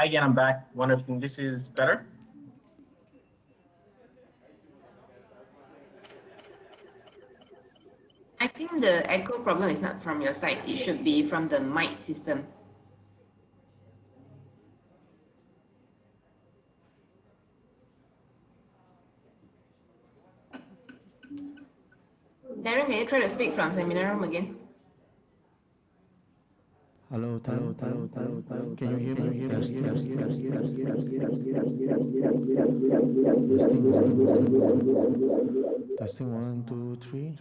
Again, I'm back. Wonderful. This is better. I think the echo problem is not from your side. It should be from the mic system. Darren, can you try to speak from seminar room again? Hello, Tam. Can you hear me? Testing. Testing 1, 2, 3.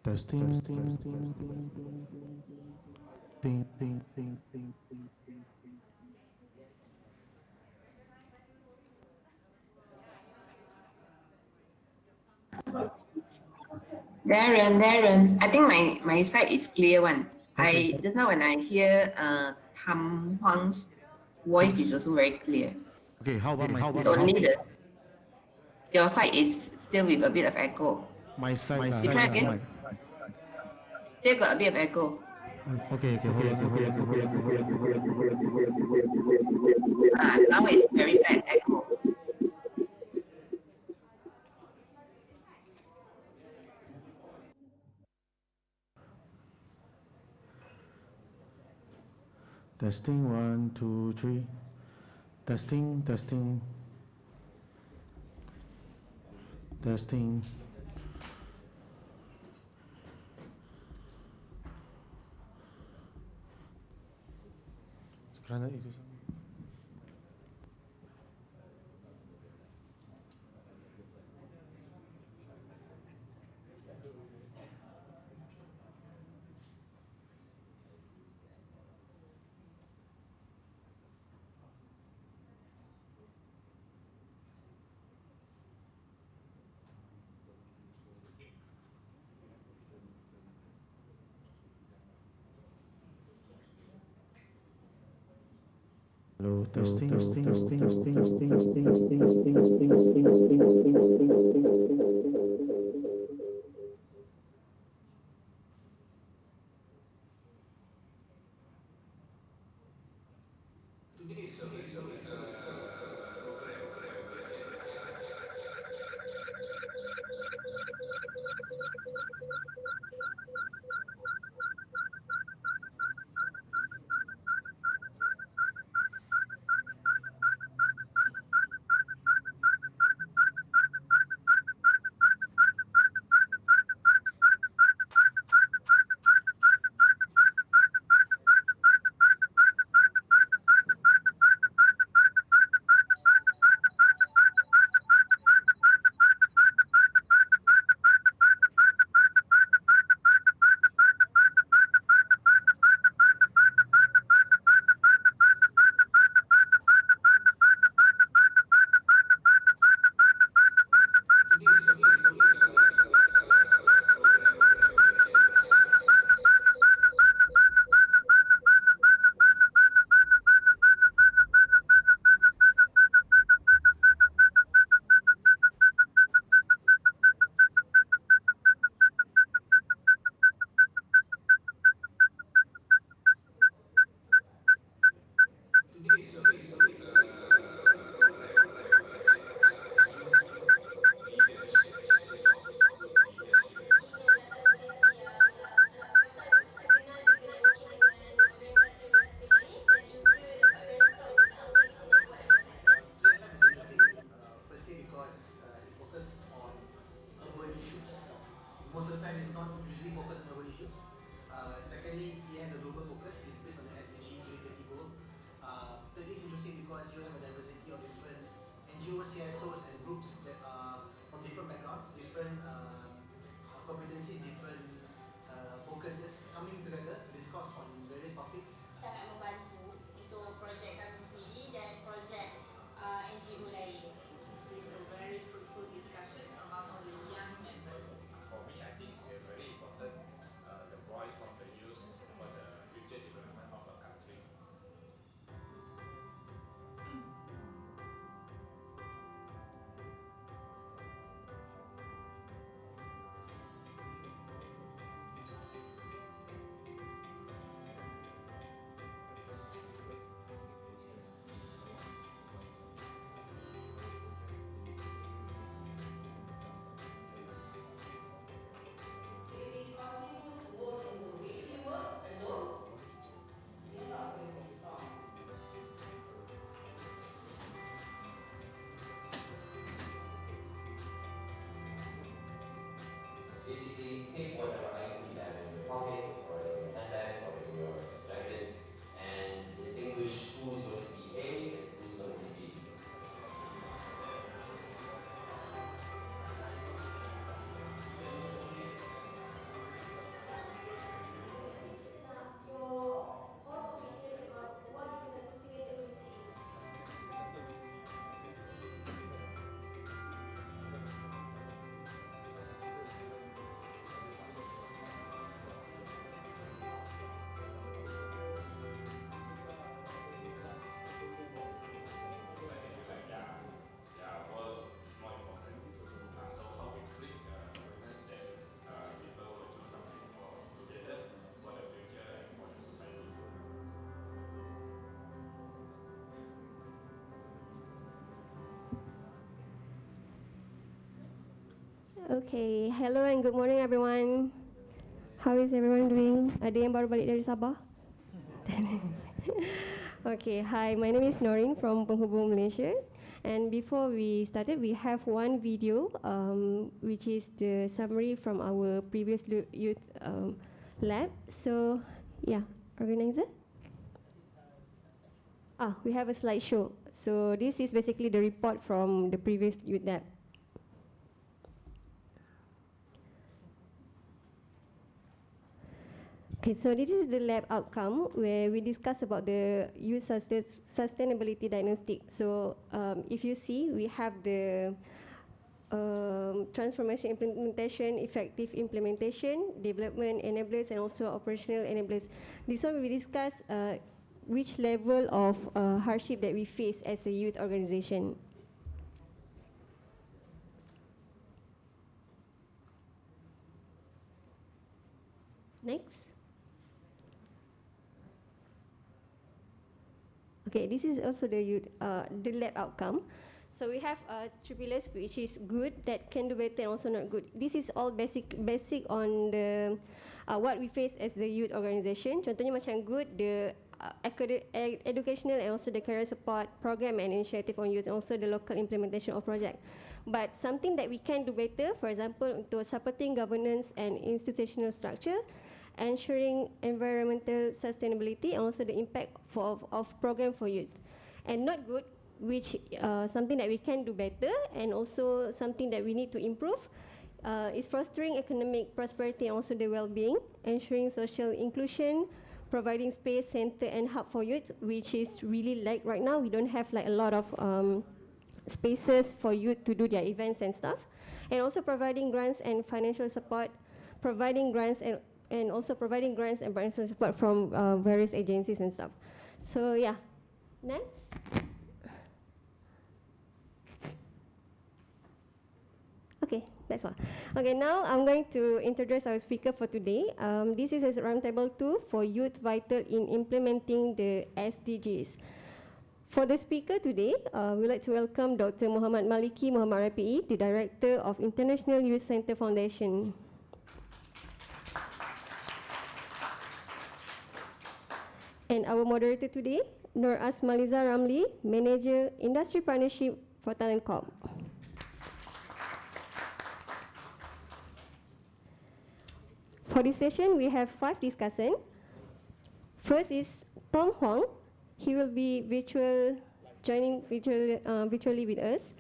Testing. Ting, ting, ting, ting. Darren, I think my side is clear one. Okay. I just now when I hear Tam Huang's voice is also very clear. Okay, how about my It's only your side is still with a bit of echo. my side lah? You try again. Still got a bit of echo. Okay, hold on. Now it's very bad echo. Testing 1, 2, 3. Testing. Kerana itu sama. Hello, testing. Sangat membantu untuk projek kami sendiri dan projek NGO lain. This is a very fruitful discussion among all the young members. For me, I think it's very important the voice from the youth for the future development of a country. Basically, take whatever item you have in your pocket or in your handbag or in your jacket and distinguish who is going to be A and who is going to be B. Okay, hello and good morning everyone. How is everyone doing? Ada yang baru balik dari Sabah? Okay, hi, my name is Noreen from Penghubung Malaysia. And before we started, we have one video, which is the summary from our previous youth lab. So, yeah, organizer. We have a slideshow. So this is basically the report from the previous youth lab. Okay, so this is the lab outcome where we discuss about the youth sustainability diagnostic. So if you see, we have the transformation implementation, effective implementation, development enablers, and also operational enablers. This one we discuss which level of hardship that we face as a youth organization. Next. Okay, this is also the lab outcome. So we have three pillars, which is good, that can do better, and also not good. This is all basic on the what we face as the youth organisation. Contohnya macam good, the educational and also the career support program and initiative on youth, and also the local implementation of project. But something that we can do better, for example, untuk supporting governance and institutional structure, ensuring environmental sustainability, and also the impact of program for youth. And not good, which something that we can do better, and also something that we need to improve, is fostering economic prosperity and also the well-being, ensuring social inclusion, providing space, center, and hub for youth, which is really like right now. We don't have like a lot of spaces for youth to do their events and stuff. And also providing grants and financial support, providing grants and also providing grants and financial support from various agencies and stuff. So yeah, next. Okay, that's all. Okay, now I'm going to introduce our speaker for today. This is a roundtable 2 for youth vital in implementing the SDGs. For the speaker today, we'd like to welcome Dr. Muhammad Maliki Muhammad Rafi'i, the Director of International Youth Center Foundation. And our moderator today, Nur Asmaliza Ramli, Manager Industry Partnership for Talent Corp. For this session, we have 5 discussants. First is Tom Huang. He will be joining virtually with us.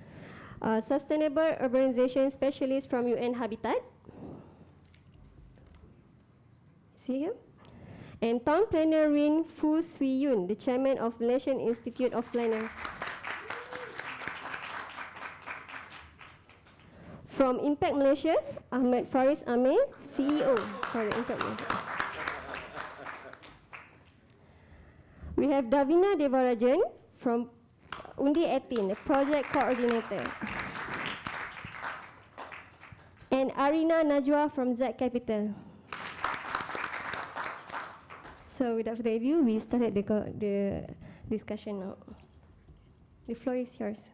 Sustainable Urbanization Specialist from UN Habitat. See him? And Town Planner Rin Fu Swee Yun, the Chairman of Malaysian Institute of Planners. From Impact Malaysia, Ahmad Faris Amir, CEO for the Impact Malaysia. We have Davina Devarajan from Undi 18, the Project Coordinator. And Arina Najwa from Z Capital. So without further ado, we started the discussion now. The floor is yours.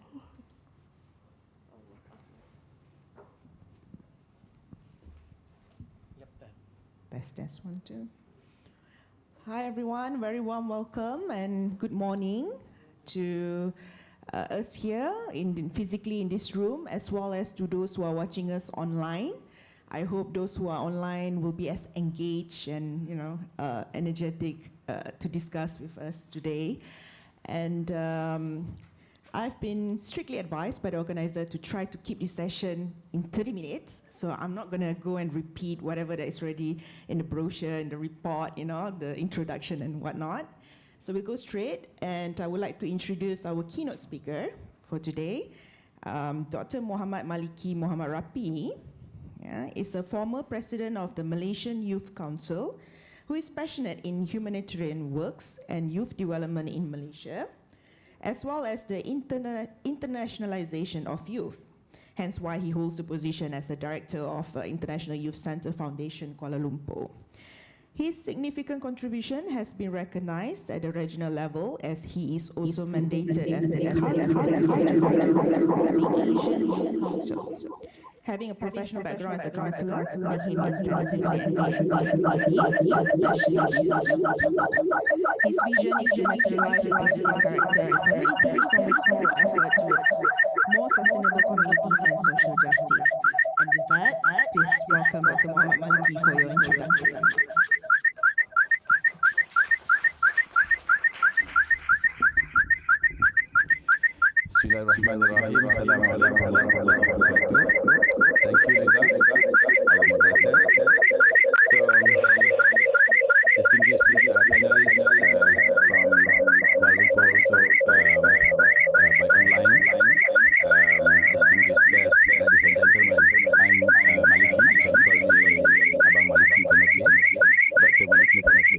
Test 1 2. Hi everyone, very warm welcome and good morning to us here physically in this room, as well as to those who are watching us online. I hope those who are online will be as engaged and energetic to discuss with us today. And I've been strictly advised by the organizer to try to keep this session in 30 minutes. So I'm not going to go and repeat whatever that is already in the brochure, in the report, the introduction and whatnot. So we'll go straight, and I would like to introduce our keynote speaker for today, Dr. Muhammad Maliki Muhammad Rafi'i. Is a former president of the Malaysian Youth Council, who is passionate in humanitarian works and youth development in Malaysia, as well as the internationalization of youth, hence why he holds the position as the director of International Youth Center Foundation, Kuala Lumpur. His significant contribution has been recognized at the regional level, as he is also mandated as the current secretary of the Asian Youth Council. Having a professional background as a counsellor made him intensively engaged with communities, especially with young people. His vision is to materialize the positive character in community from a small effort towards more sustainable communities and social justice. And with that, please welcome Dr. Muhammad Maliki for your introduction. Bismillahirrahmanirrahim. Assalamualaikum warahmatullahi wabarakatuh. Thank you, Liza, our moderator. So, distinguished panelists from Kuala Lumpur, also by online, distinguished guests, ladies and gentlemen. I'm Maliki. You can call me Abang Maliki Penoke, Dr. Maliki Penoke.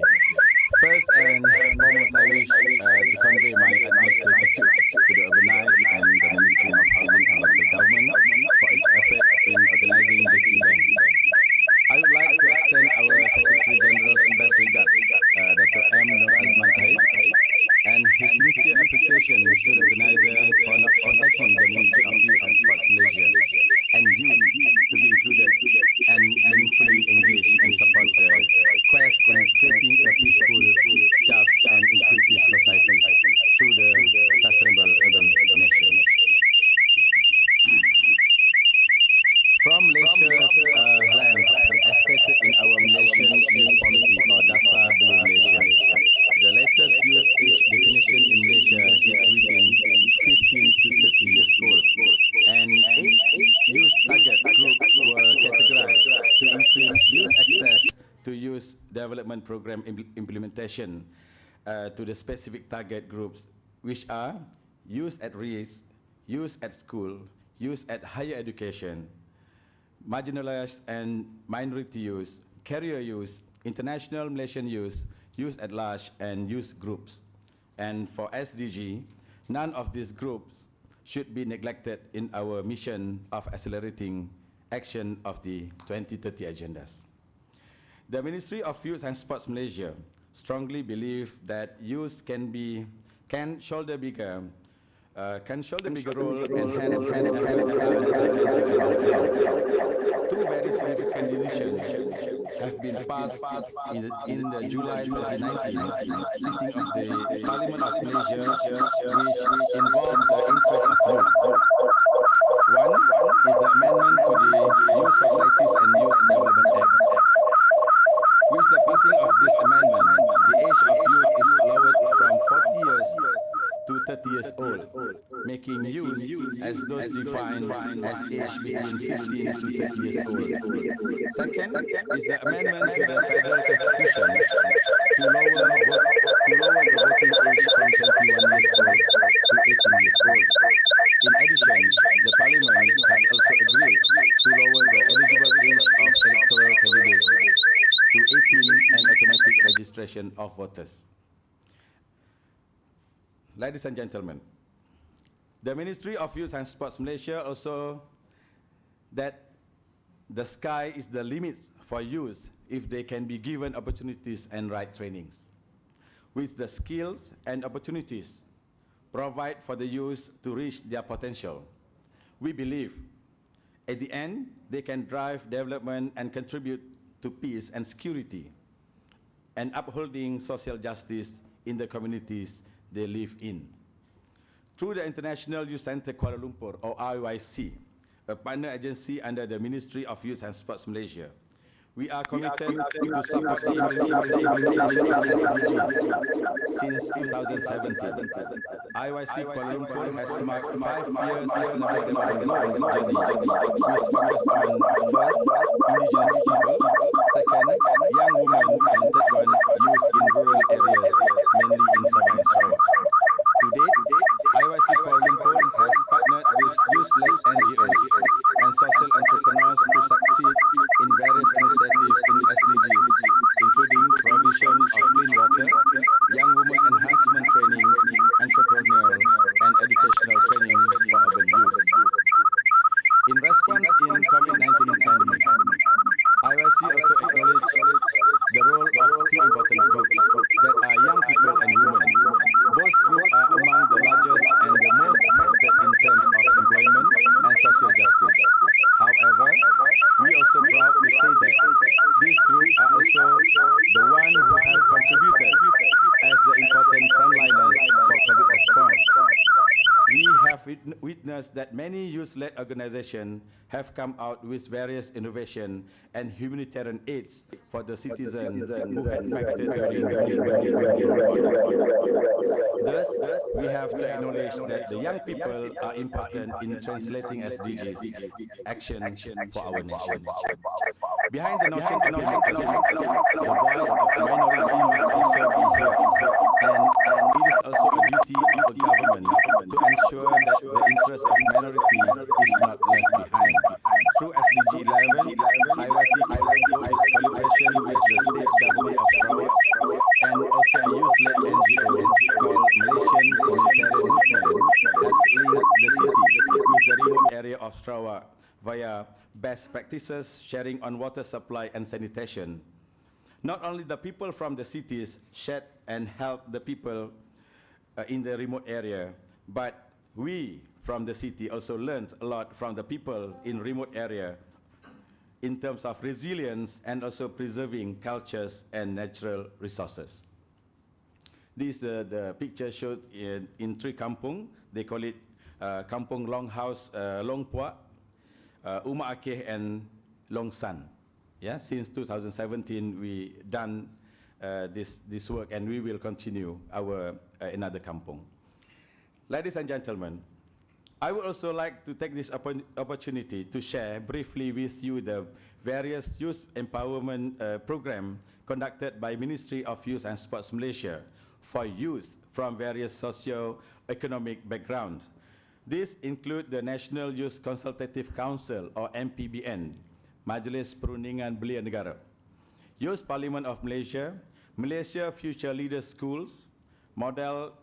First and foremost, I wish to convey my utmost gratitude to the Urbanice and the Ministry of Housing and Local Government for its effort in organizing this event. I would like to extend our Secretary General's best regards, Dr. M. Nur Azman Taib, and his sincere appreciation to the organizer for not forgetting the Ministry of Youth and Sports Malaysia and youth to be included and meaningfully engaged and support the quest in creating a peaceful, just and inclusive society through the sustainable urban nation. From Malaysia's lens, as stated in our Malaysian Youth Policy or Dasar Beli Malaysia, the latest youth age definition in Malaysia is within 15 to 30 years old, and 8 youth target groups were categorized to increase youth access to youth development program implementation to the specific target groups, which are youth at risk, youth at school, youth at higher education, marginalized and minority youth, career youth, international Malaysian youth, youth at large, and youth groups. And for SDG, none of these groups should be neglected in our mission of accelerating action of the 2030 agendas. The Ministry of Youth and Sports Malaysia strongly believe that youth can shoulder bigger role and hence two very significant decisions have been passed in the July 2019 sitting of the Parliament of Malaysia, which involve the interests of youth. One is the amendment to the Youth Societies and Youth Development Act. With the passing of this amendment, the age of youth is lowered from 40 years to 30 years old, making youth as those defined as age between 15 to 30 years old. Second is the amendment to the Federal Constitution to lower the voting age from 21 years old to 18 years old. In addition, the Parliament has also agreed to lower the eligible age of electoral candidates to 18 and automatic registration of voters. Ladies and gentlemen, the Ministry of Youth and Sports Malaysia also that the sky is the limit for youth if they can be given opportunities and right trainings. With the skills and opportunities provide for the youth to reach their potential, we believe at the end they can drive development and contribute to peace and security and upholding social justice in the communities they live in. Through the International Youth Centre Kuala Lumpur, or IYC, a partner agency under the Ministry of Youth and Sports Malaysia, we are committed to support the implementation of SDGs since 2017. IYC Kuala Lumpur has marked 5-year sustainable development journey, which focus on first, indigenous people, second, young women, and third one, youth in rural areas, mainly in Sabah and Sarawak. To date, IYC Kuala Lumpur has partnered with youth-led NGOs and social entrepreneurs to succeed in various initiatives in SDGs, including provision of clean water, young women enhancement training, entrepreneurial and educational training for urban youth. In response in COVID-19 pandemic, IYC also acknowledged the role of two important groups that are young people and women. Both groups are among the largest and the most affected in terms of employment and social us that many youth-led organizations have come out with various innovation and humanitarian aids for the citizens who had affected Thus, we have to acknowledge that the young people are important in translating SDGs action for our nation. Behind the notion of democracy, the voice of minority must also be heard, and it is also a duty of the government to ensure that the interest of minority is not left behind. Through SDG 11, IYC also is collaboration with the state government of Sarawak and also a youth-led NGO called Malaysian Humanitarian Movement has linked the city with the remote area of Sarawak via best practices sharing on water supply and sanitation. Not only the people from the cities shared and helped the people in the remote area, but we from the city also learned a lot from the people in remote area in terms of resilience and also preserving cultures and natural resources. This the picture showed in three kampung. They call it Kampung Longhouse, Long Puak, Uma Akeh, and Long San. Yeah, since 2017 we done this work, and we will continue our another kampung. Ladies and gentlemen, I would also like to take this opportunity to share briefly with you the various youth empowerment program conducted by Ministry of Youth and Sports Malaysia for youth from various socio-economic backgrounds. These include the National Youth Consultative Council, or MPBN, Majlis Perundingan Belia Negara, Youth Parliament of Malaysia, Malaysia Future Leaders Schools, model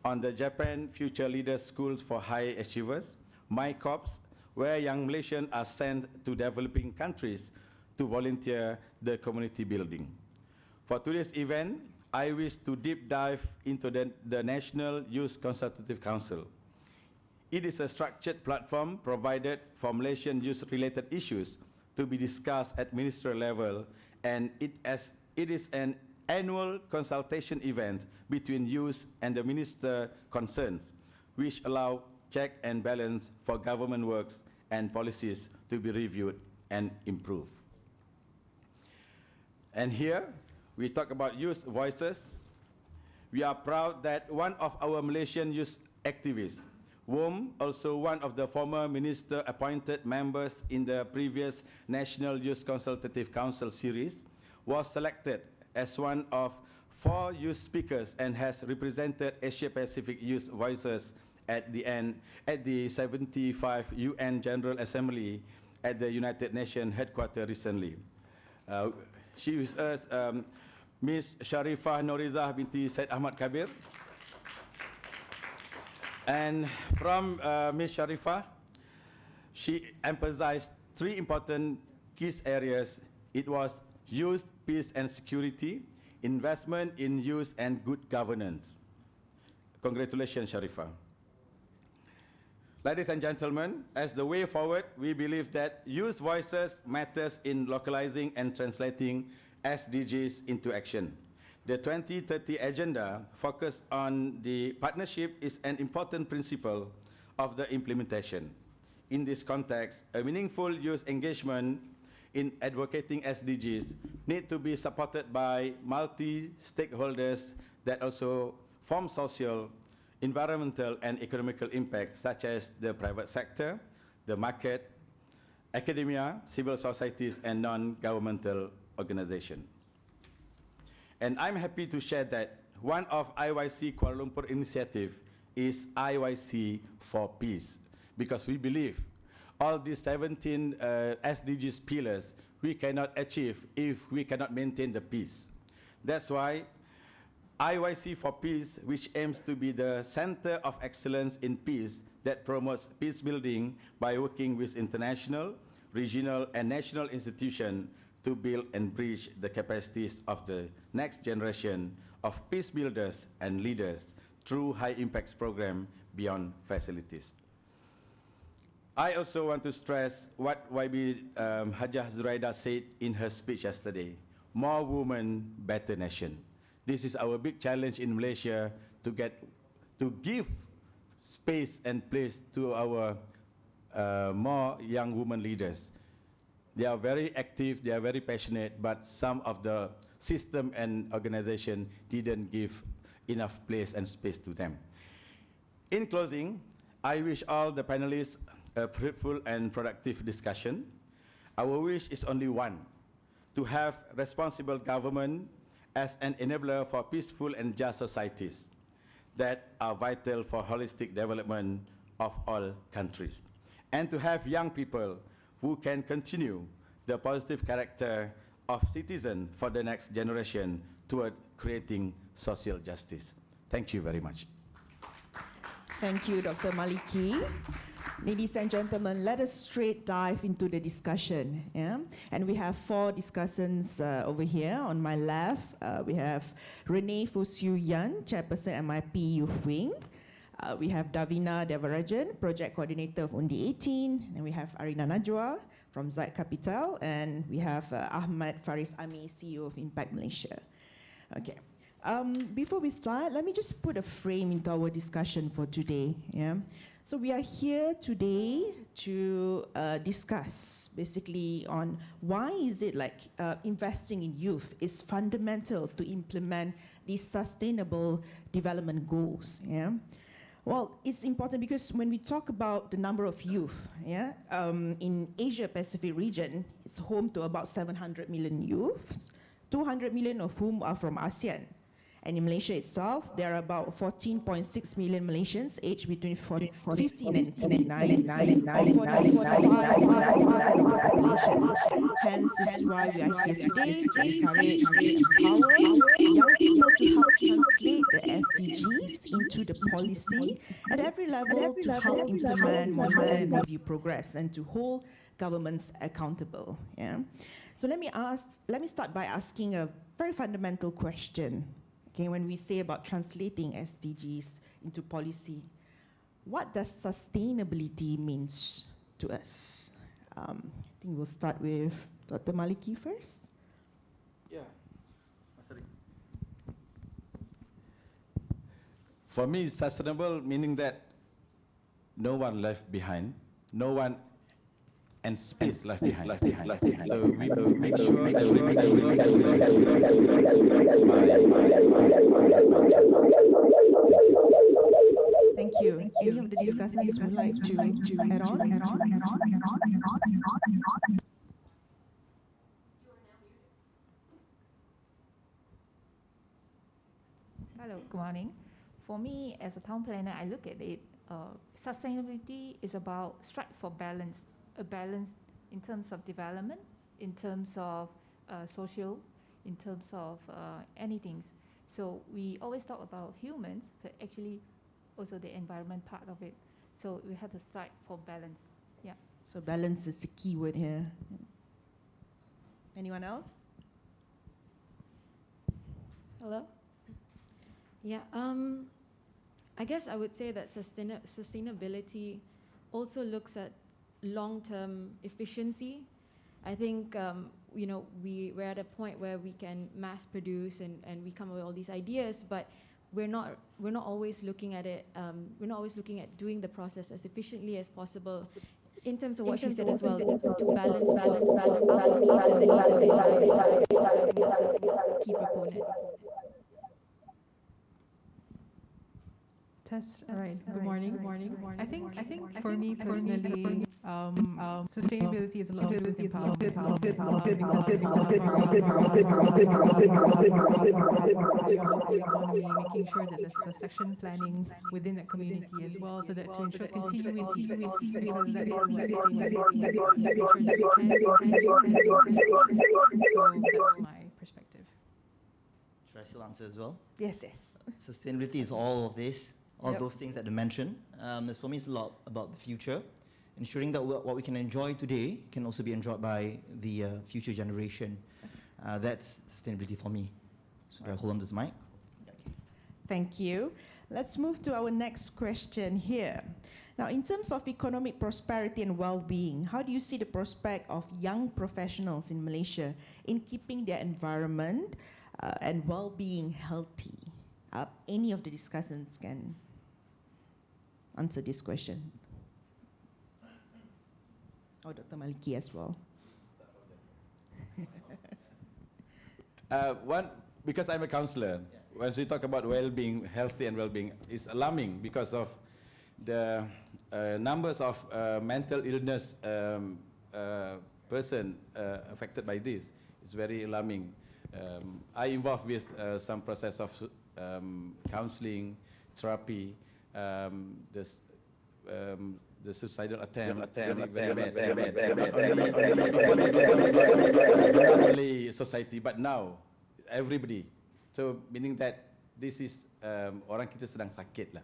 on the Japan Future Leaders Schools for High Achievers, MyCops, where young Malaysians are sent to developing countries to volunteer the community building. For today's event, I wish to deep dive into the National Youth Consultative Council. It is a structured platform provided for Malaysian youth-related issues to be discussed at ministerial level, and it is an annual consultation event between youth and the minister concerned, which allow check and balance for government works and policies to be reviewed and improved. And here, we talk about youth voices. We are proud that one of our Malaysian youth activists, Wom, also one of the former minister-appointed members in the previous National Youth Consultative Council series, was selected as one of 4 youth speakers and has represented Asia-Pacific youth voices at the 75 UN General Assembly at the United Nations headquarters recently. She is Ms. Sharifah Norizah binti Said Ahmad Kabir. And from Ms. Sharifah, she emphasized 3 important key areas. It was youth, peace and security, investment in youth and good governance. Congratulations, Sharifah. Ladies and gentlemen, as the way forward, we believe that youth voices matters in localizing and translating SDGs into action. The 2030 agenda focused on the partnership is an important principle of the implementation. In this context, a meaningful youth engagement in advocating SDGs need to be supported by multi-stakeholders that also form social, environmental and economical impact, such as the private sector, the market, academia, civil societies and non-governmental organizations. And I'm happy to share that one of IYC Kuala Lumpur initiative is IYC for Peace, because we believe all these 17 SDGs pillars we cannot achieve if we cannot maintain the peace. That's why IYC for Peace, which aims to be the center of excellence in peace that promotes peace building by working with international, regional and national institutions to build and bridge the capacities of the next generation of peace builders and leaders through high impacts program beyond facilities. I also want to stress what YB Hajah Zuraida said in her speech yesterday: more women, better nation. This is our big challenge in Malaysia, to give space and place to our more young women leaders. They are very active, they are very passionate, but some of the system and organization didn't give enough place and space to them. In closing, I wish all the panelists a fruitful and productive discussion. Our wish is only one, to have responsible government as an enabler for peaceful and just societies that are vital for holistic development of all countries, and to have young people who can continue the positive character of citizen for the next generation toward creating social justice. Thank you very much. Thank you, Dr. Maliki. Ladies and gentlemen, let us straight dive into the discussion. Yeah? And we have 4 discussants over here. On my left, we have Renee Fosiu Yan, Chairperson MIP Youth Wing. We have Davina Devarajan, Project Coordinator of Undi 18. And we have Arina Najwa from Zaid Capital. And we have Ahmad Faris Ami, CEO of Impact Malaysia. Okay. Before we start, let me just put a frame into our discussion for today. Yeah? So we are here today to discuss basically on why is it like investing in youth is fundamental to implement these sustainable development goals. Yeah? Well, it's important because when we talk about the number of youth, yeah, in Asia Pacific region, it's home to about 700 million youths, 200 million of whom are from ASEAN. And in Malaysia itself, there are about 14.6 million Malaysians aged between 15 and 39, or 45% of the population. Hence, this is why we are here today to encourage and empower young people to help translate the SDGs into the policy at every level to help implement, monitor, and review progress, and to hold governments accountable. Yeah? So let me start by asking a very fundamental question. Okay, when we say about translating SDGs into policy, what does sustainability means to us? I think we'll start with Dr. Maliki first. Yeah. For me, sustainable meaning that no one left behind, no one and space left behind. So we will make sure that we make Thank you. Any of the discussants would like to add on? Hello, good morning. For me, as a town planner, I look at it, sustainability is about strive for balance, a balance in terms of development, in terms of social, in terms of anything. So we always talk about humans, but actually also the environment part of it. So we have to strive for balance. Yeah. So balance is the key word here. Anyone else? Hello? Yeah, I guess I would say that sustainability also looks at long-term efficiency. I think we're at a point where we can mass produce and we come up with all these ideas, but we're not always looking at it. We're not always looking at doing the process as efficiently as possible. In terms of what she said as well, to balance our needs and the needs of the environment, that's a key proponent. Test. All right. Good morning. I think for me personally, sustainability is a lot of empowerment because it's also part of your local economy, making sure that there's succession planning within that community as well, so that to ensure continuity, because that is what sustainability is, to make sure that we can continue. So that's my perspective. Should I still answer as well? Yes. Sustainability is all of this. All those things that they mentioned. As for me, it's a lot about the future, ensuring that what we can enjoy today can also be enjoyed by the future generation. That's sustainability for me. So I hold on to this mic. Thank you. Let's move to our next question here. Now, in terms of economic prosperity and well-being, how do you see the prospect of young professionals in Malaysia in keeping their environment and well-being healthy? Any of the discussants can answer this question. Or Dr. Maliki as well. Because I'm a counselor, when we talk about well-being, healthy and well-being, it's alarming because of the numbers of mental illness person affected by this. It's very alarming. I involved with some process of counseling, therapy, the suicidal attempt, very bad. Not only society, but now everybody. So meaning that this is orang kita sedang sakit lah.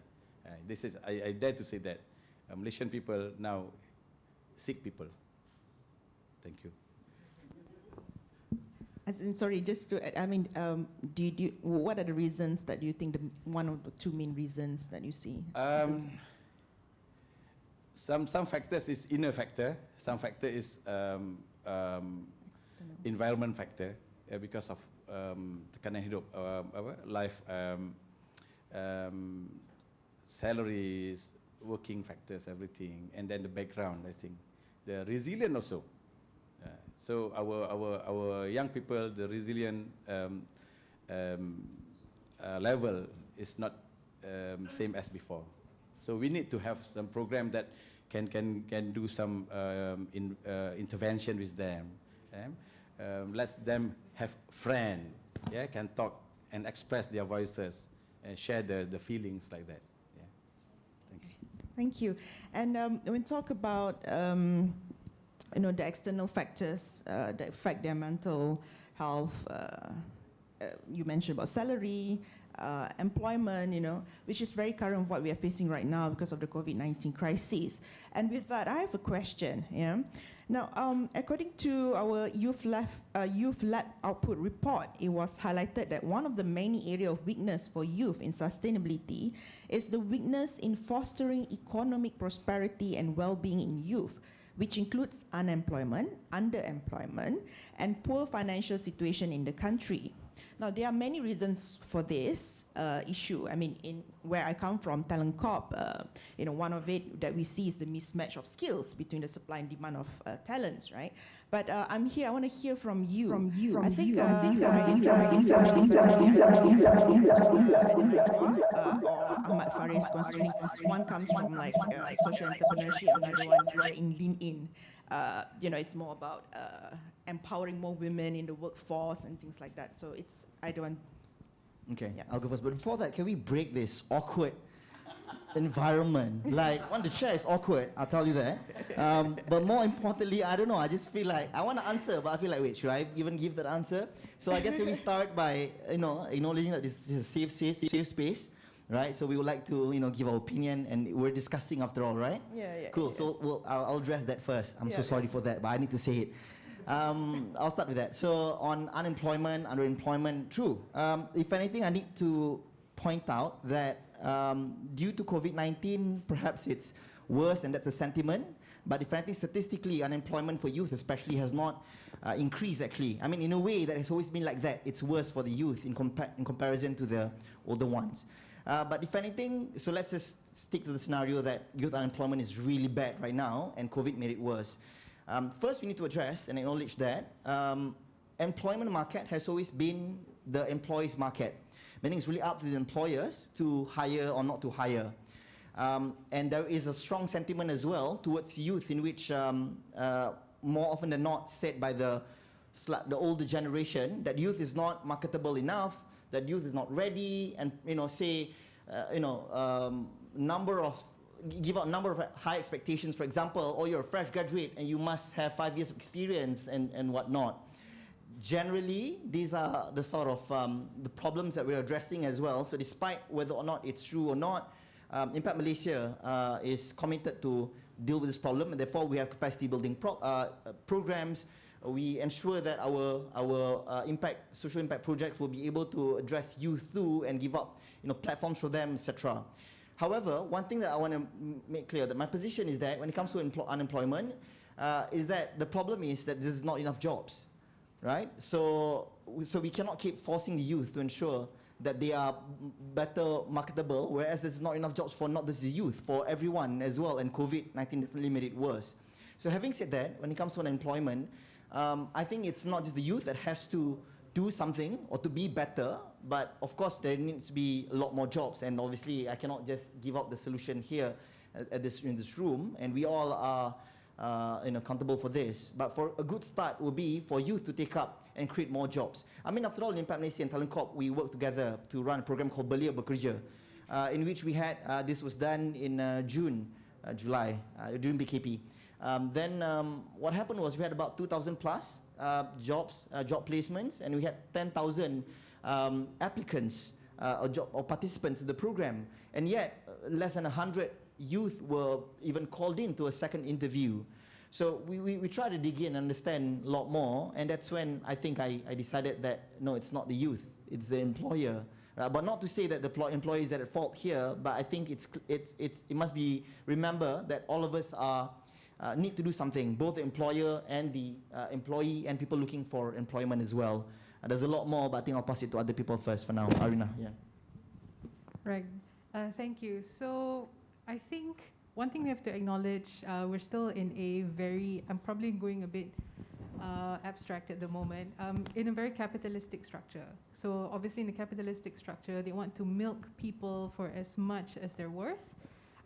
This is I dare to say that Malaysian people now sick people. Thank you. Sorry, just to add, I mean, what are the reasons that you think one of the two main reasons that you see? Some factors is inner factor, some factor is environment factor because of tekanan hidup, life, salaries, working factors, everything, and then the background. I think the resilient also. So our young people, the resilient level is not same as before. So we need to have some program that can do some intervention with them. Let them have friend, can talk and express their voices and share the feelings like that. Thank you. And when we talk about the external factors that affect their mental health, you mentioned about salary, employment, which is very current of what we are facing right now because of the COVID-19 crisis. And with that, I have a question. Now, according to our Youth Lab output report, it was highlighted that one of the many areas of weakness for youth in sustainability is the weakness in fostering economic prosperity and well-being in youth, which includes unemployment, underemployment, and poor financial situation in the country. Now, there are many reasons for this issue. I mean, in where I come from, Talent Corp, one of it that we see is the mismatch of skills between the supply and demand of talents, right? But I'm here, I want to hear from you. I think Ahmad Faris constraints. One comes from like social entrepreneurship, another one in Lean In. It's more about empowering more women in the workforce and things like that. So I don't want. Okay, I'll go first. But before that, can we break this awkward environment? Like, the chair is awkward, I'll tell you that. But more importantly, I don't know, I just feel like, I want to answer, but I feel like, wait, should I even give that answer? So I guess we start by, acknowledging that this is a safe space, right? So we would like to, give our opinion, and we're discussing after all, right? Yeah. Cool, yes. So I'll address that first. I'm so sorry for that, but I need to say it. I'll start with that. So on unemployment, underemployment, true. If anything, I need to point out that due to COVID-19, perhaps it's worse, and that's a sentiment. But if anything, statistically, unemployment for youth especially has not increased, actually. I mean, in a way, that has always been like that. It's worse for the youth in comparison to the older ones. But if anything, so let's just stick to the scenario that youth unemployment is really bad right now, and COVID made it worse. First, we need to address and acknowledge that employment market has always been the employees' market. Meaning it's really up to the employers to hire or not to hire. And there is a strong sentiment as well towards youth, in which more often than not said by the older generation that youth is not marketable enough, that youth is not ready, and give out a number of high expectations. For example, you're a fresh graduate and you must have 5 years of experience and whatnot. Generally, these are the sort of the problems that we're addressing as well. So despite whether or not it's true or not, Impact Malaysia is committed to deal with this problem, and therefore we have capacity building programs. We ensure that our social impact projects will be able to address youth too, and give up platforms for them, etc. However, one thing that I want to make clear, that my position is that when it comes to unemployment, is that the problem is that there's not enough jobs, right? So we cannot keep forcing the youth to ensure that they are better marketable, whereas there's not enough jobs for not just the youth, for everyone as well, and COVID-19 definitely made it worse. So having said that, when it comes to unemployment, I think it's not just the youth that has to do something or to be better, but of course there needs to be a lot more jobs, and obviously I cannot just give out the solution here in this room, and we all are accountable for this. But for a good start would be for youth to take up and create more jobs. I mean, after all, in Impact Malaysia and Talent Corp, we work together to run a program called Belia Bekerja, in which we had, this was done in July, during BKP. Then what happened was we had about 2,000 plus jobs, job placements, and we had 10,000 applicants or participants in the program. And yet, less than 100 youth were even called in to a second interview. So we try to dig in and understand a lot more, and that's when I think I decided that, no, it's not the youth, it's the employer. But not to say that the employer is at fault here, but I think it must be remember that all of us are need to do something, both the employer and the employee and people looking for employment as well. There's a lot more, but I think I'll pass it to other people first for now. Arina, yeah. Right. Thank you. So I think one thing we have to acknowledge, we're still in a very, I'm probably going a bit abstract at the moment, in a very capitalistic structure. So obviously in the capitalistic structure, they want to milk people for as much as they're worth,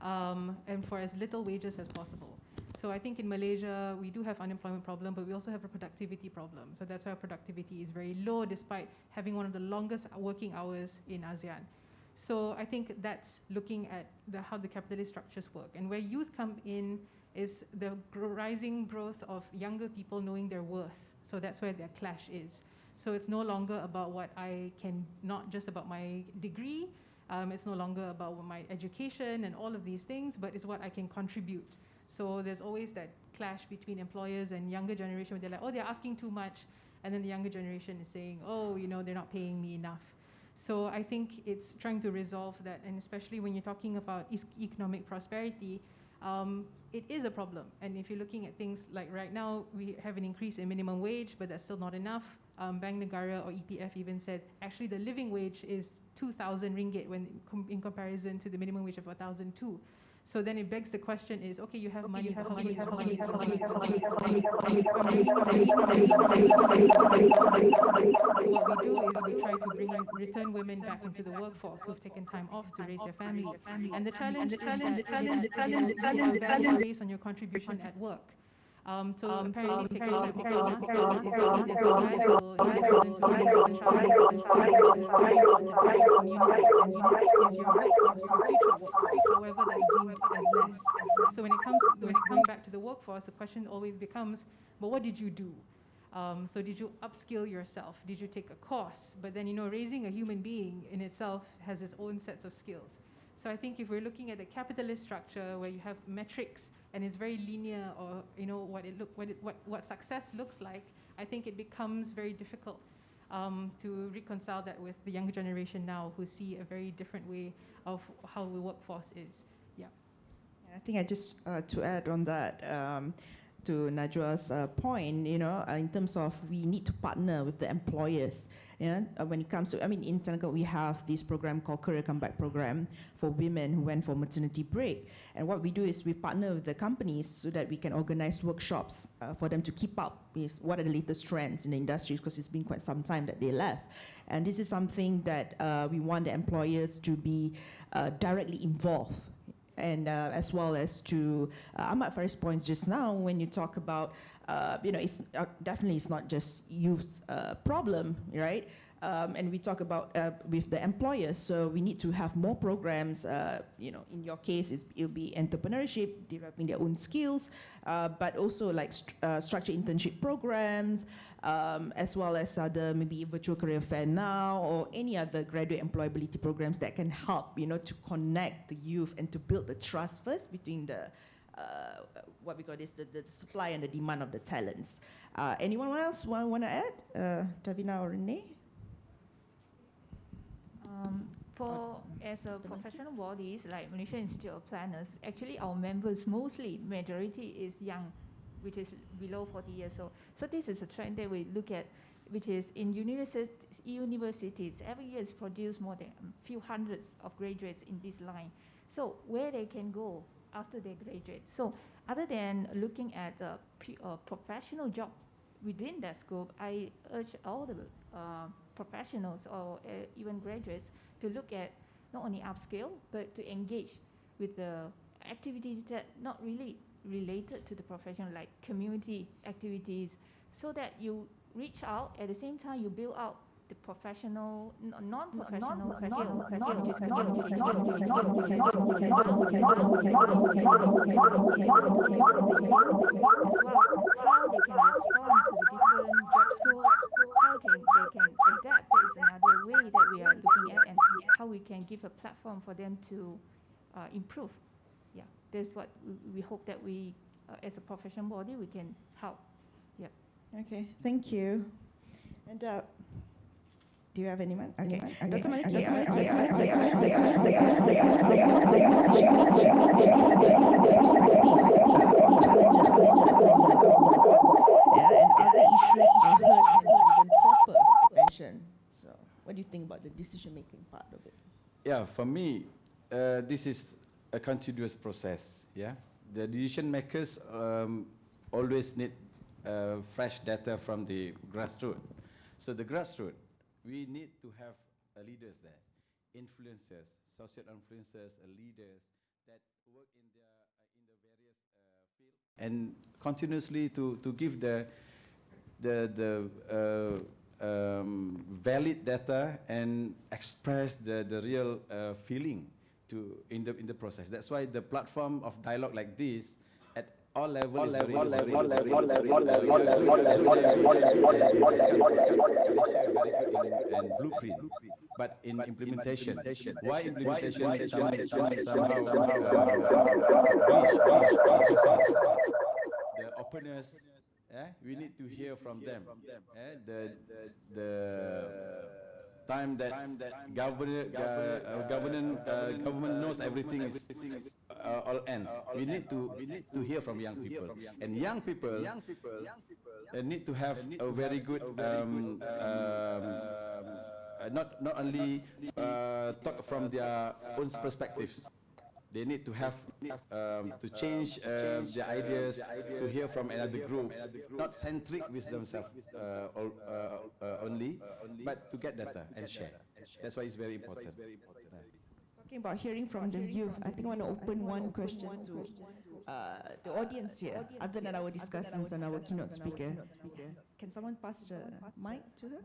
and for as little wages as possible. So I think in Malaysia, we do have unemployment problem, but we also have a productivity problem. So that's why our productivity is very low, despite having one of the longest working hours in ASEAN. So I think that's looking at how the capitalist structures work. And where youth come in is the rising growth of younger people knowing their worth. So that's where their clash is. So it's no longer about what I can, not just about my degree, it's no longer about my education and all of these things, but it's what I can contribute. So there's always that clash between employers and younger generation where they're like, oh, they're asking too much. And then the younger generation is saying, oh, you know, they're not paying me enough. So I think it's trying to resolve that. And especially when you're talking about economic prosperity, it is a problem. And if you're looking at things like right now, we have an increase in minimum wage, but that's still not enough. Bank Negara or EPF even said, actually the living wage is 2,000 ringgit when in comparison to the minimum wage of 1,002. So then it begs the question is, okay, you have money, how do you have money? So what we do is we try to return women back into the workforce who've taken time off to raise their family. And the challenge is based on your contribution at work. So apparently taking time off your masters is seen as valuable in addition to raising the child, which is very important for your community. And units is your workforce, is your future workforce. However, that's deemed as less. So when it comes back to the workforce, the question always becomes, but what did you do? So did you upskill yourself? Did you take a course? But then, you know, raising a human being in itself has its own sets of skills. So I think if we're looking at the capitalist structure where you have metrics and it's very linear, or you know what success looks like, I think it becomes very difficult to reconcile that with the younger generation now, who see a very different way of how the workforce is. Yeah. I think I just to add on that. To Najwa's point, you know, in terms of we need to partner with the employers. Yeah, when it comes to, I mean, in Telecom we have this program called Career Comeback Program for women who went for maternity break. And what we do is we partner with the companies so that we can organize workshops for them to keep up with what are the latest trends in the industry, because it's been quite some time that they left. And this is something that we want the employers to be directly involved. And as well as to Ahmad Faris' points just now, when you talk about, you know, it's definitely it's not just youth's problem, right? And we talk about with the employers, so we need to have more programs. You know, in your case, it'll be entrepreneurship, developing their own skills, but also like structured internship programs, as well as other maybe virtual career fair now, or any other graduate employability programs that can help, you know, to connect the youth and to build the trust first between the what we call this, the supply and the demand of the talents. Anyone else want to add? Davina or Renee? As a professional bodies like Malaysia Institute of Planners, actually our members majority is young which is below 40 years old. So this is a trend that we look at, which is in universities, every year is produced more than a few hundreds of graduates in this line. So where they can go after they graduate. So other than looking at a professional job within that scope, I urge all the professionals or even graduates to look at not only upskill, but to engage with the activities that not really related to the profession, like community activities, so that you reach out, at the same time you build out the professional, non-professional skill, which is community engagement, as well as how they can respond to the different job scope, how they can adapt. That is another way that we are looking at, and how we can give a platform for them to improve. Yeah, that's what we hope that we, as a professional body, we can help. Yeah. Okay, thank you. And do you have anyone? Okay. Dr. Maliki, challenges listed from the government report, and other issues are heard and given proper attention. So, what do you think about the decision-making part of it? Yeah, for me, this is a continuous process. Yeah, the decision makers always need fresh data from the grassroots. So the grassroots, we need to have leaders there, influencers, social influencers, leaders that work in the various fields, and continuously to give the valid data and express the real feeling in the process. That's why the platform of dialogue like this at all levels is very and blueprint, but in implementation. Why implementation is somehow the openness. We need to hear from them. The time that government knows everything is all ends. We need to hear from young people, and young people need to have a very good not only talk from their own perspectives. They need to have to change their ideas, to hear from another group, not centric with themselves only, but to get data and share. That's why it's very important. Talking about hearing from the youth, I think I want to open one question to the audience here, other than our discussants and our keynote speaker. Can someone pass the mic to her?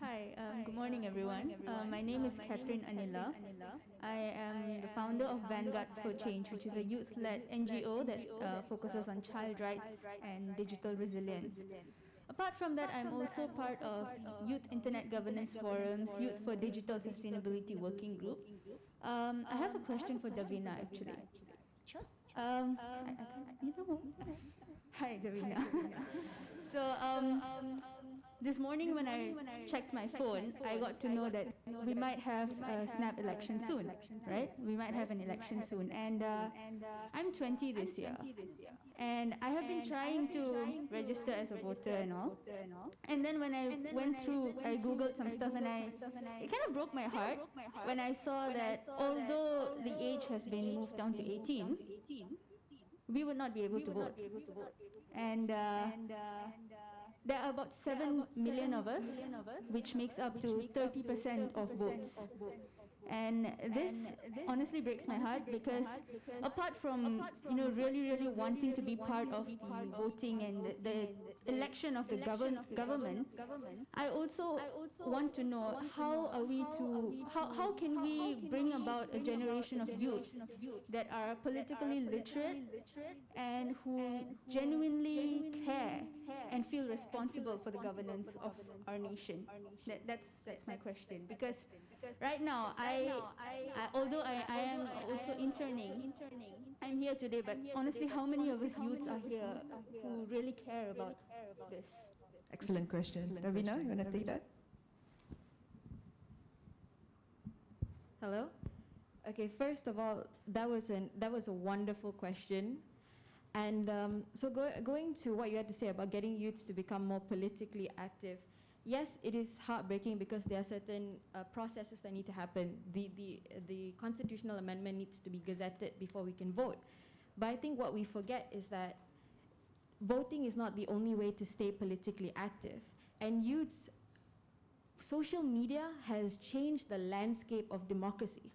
Hi, good morning everyone. My name is Catherine Anila. I am the founder of Vanguards for Change, which is a youth-led NGO that focuses on child rights and digital resilience. Apart from that, I'm also part of Youth Internet Governance Forum's Youth for Digital Sustainability Working Group. I have a question for Davina, actually. Sure. Hi, Davina. So, this morning when I checked my phone, I got to know that we might have a snap election soon, right? We might have an election soon. And I'm 20 this year. And I have been trying to register as a voter and all. And then when I went through, I Googled some stuff, and it kind of broke my heart when I saw that although the age has been moved down to 18, we would not be able to vote. And there are about 7 million of us, which makes up to 30% of votes. And this honestly breaks my heart, because apart from really wanting to be part of the voting and the election of the government, I also want to know how can we bring about a generation of youths that are politically literate and who genuinely care and feel responsible for the governance of our nation. That's my question, because right now, although I am also interning, I'm here today, but honestly, how many of us youths are here who really care about this? Excellent question. Davina, you want to take that? Hello? Okay, first of all, that was a wonderful question. And so going to what you had to say about getting youths to become more politically active, yes, it is heartbreaking because there are certain processes that need to happen. The constitutional amendment needs to be gazetted before we can vote. But I think what we forget is that voting is not the only way to stay politically active. And youths, social media has changed the landscape of democracy.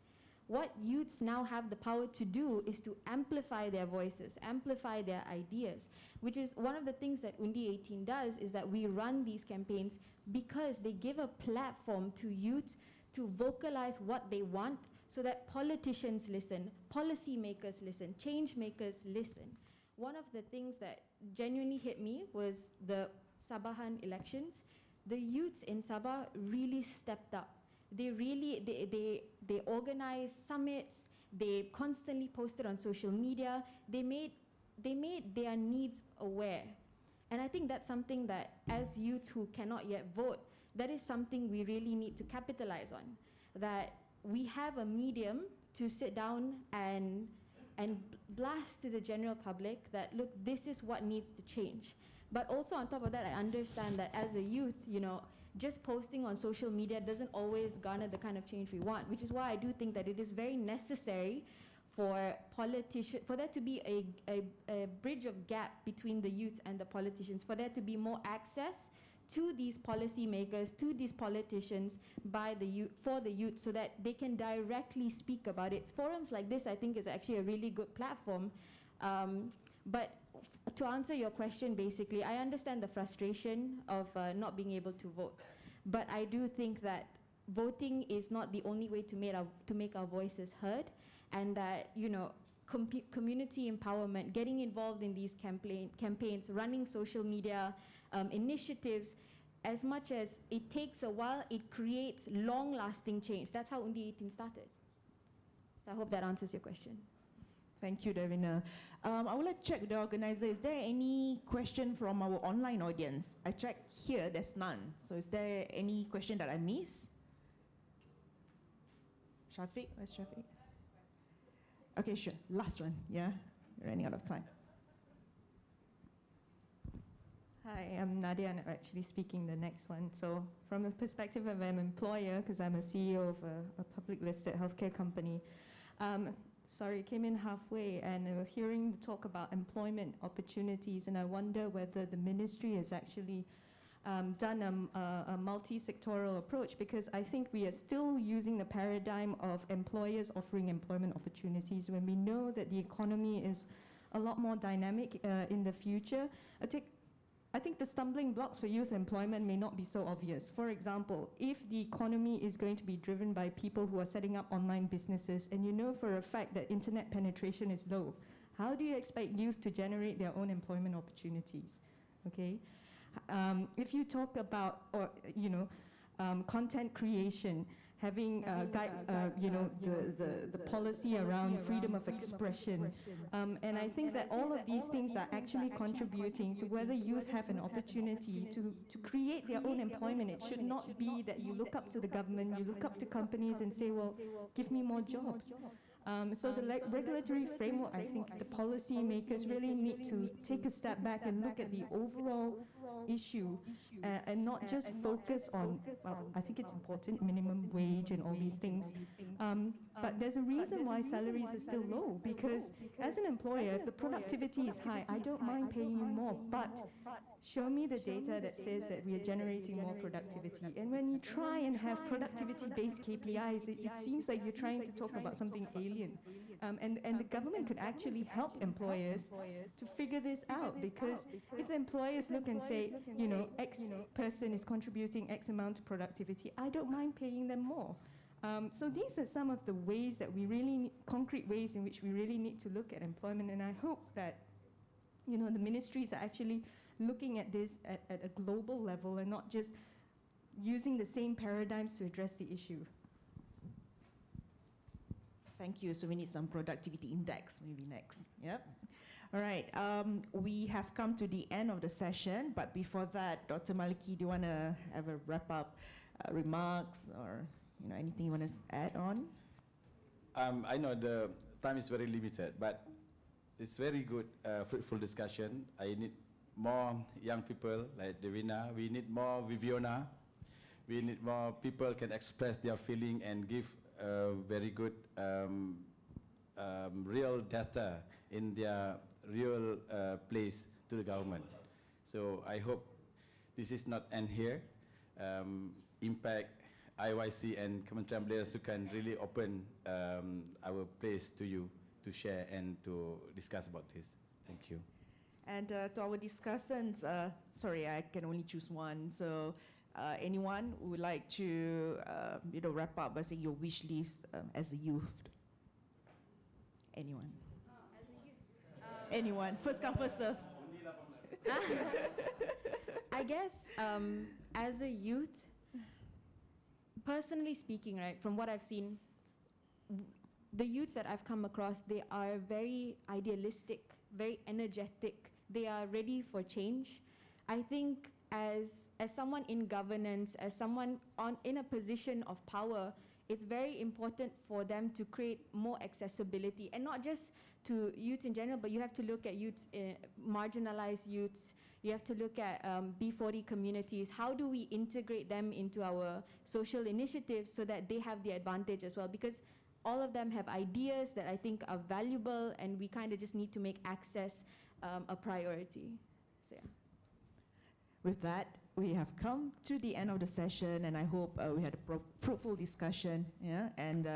What youths now have the power to do is to amplify their voices, amplify their ideas, which is one of the things that Undi 18 does, is that we run these campaigns because they give a platform to youths to vocalize what they want so that politicians listen, policymakers listen, change makers listen. One of the things that genuinely hit me was the Sabahan elections. The youths in Sabah really stepped up. They really, they organized summits, they constantly posted on social media, they made their needs aware. And I think that's something that as youths who cannot yet vote, that is something we really need to capitalize on. That we have a medium to sit down and blast to the general public that, look, this is what needs to change. But also on top of that, I understand that as a youth, you know, just posting on social media doesn't always garner the kind of change we want, which is why I do think that it is very necessary for there to be a bridge of gap between the youths and the politicians, for there to be more access to these policymakers, to these politicians by the youth, for the youth, so that they can directly speak about it. Forums like this, I think, is actually a really good platform. But to answer your question, basically, I understand the frustration of not being able to vote. But I do think that voting is not the only way to make our voices heard, and that, you know, community empowerment, getting involved in these campaigns, running social media initiatives, as much as it takes a while, it creates long-lasting change. That's how Undi 18 started. So I hope that answers your question. Thank you, Davina. I would like to check with the organizer. Is there any question from our online audience? I checked here, there's none. So is there any question that I missed? Shafiq, where's Shafiq? Okay, sure. Last one, yeah? We're running out of time. Hi, I'm Nadia, and I'm actually speaking the next one. So from the perspective of an employer, because I'm a CEO of a public listed healthcare company, sorry, came in halfway, and hearing the talk about employment opportunities, and I wonder whether the ministry has actually done a multi-sectoral approach, because I think we are still using the paradigm of employers offering employment opportunities when we know that the economy is a lot more dynamic in the future. I think the stumbling blocks for youth employment may not be so obvious. For example, if the economy is going to be driven by people who are setting up online businesses, and you know for a fact that internet penetration is low, how do you expect youth to generate their own employment opportunities? Okay, if you talk about, or you know, content creation, having the policy around freedom of expression, and I think that all of these things are actually contributing to whether youth have an opportunity to create their own employment. It should not be that you look up to the government, you look up to companies and say, well, give me more jobs. So the regulatory framework, I think the policy makers really need to take a step back and look at the overall issue and not just focus on, I think it's important, minimum wage and all these things. But there's a reason why salaries are still low, because as an employer, if the productivity is high, I don't mind paying you more, but show me the data that says that we are generating more productivity. And when you try and have productivity-based KPIs, it seems like you're trying to talk about something alien. And the government could actually help employers to figure this out, because if the employers look and say, you know, X person is contributing X amount to productivity, I don't mind paying them more. So these are some of the ways that we really need, concrete ways in which we really need to look at employment, and I hope that, you know, the ministries are actually looking at this at a global level and not just using the same paradigms to address the issue. Thank you. So we need some productivity index maybe next. Yep. All right. We have come to the end of the session, but before that, Dr. Maliki, do you want to have a wrap-up remarks, or anything you want to add on? I know the time is very limited, but it's very good, fruitful discussion. I need more young people like Devina. We need more Viviana. We need more people can express their feeling and give very good real data in their real place to the government. So I hope this is not end here. Impact, IYC and Kementerian Belia Sukan really open our place to you to share and to discuss about this. Thank you. And to our discussants, sorry, I can only choose one. So anyone who would like to wrap up by saying your wish list as a youth? Anyone? As a youth. Anyone? First come, first serve. I guess as a youth, personally speaking, right, from what I've seen, the youths that I've come across, they are very idealistic, very energetic. They are ready for change. I think as someone in governance, as someone in a position of power, it's very important for them to create more accessibility, and not just to youth in general, but you have to look at youths, marginalized youths. You have to look at B40 communities. How do we integrate them into our social initiatives so that they have the advantage as well? Because all of them have ideas that I think are valuable, and we kind of just need to make access a priority. So yeah. With that, we have come to the end of the session, and I hope we had a fruitful discussion, yeah, and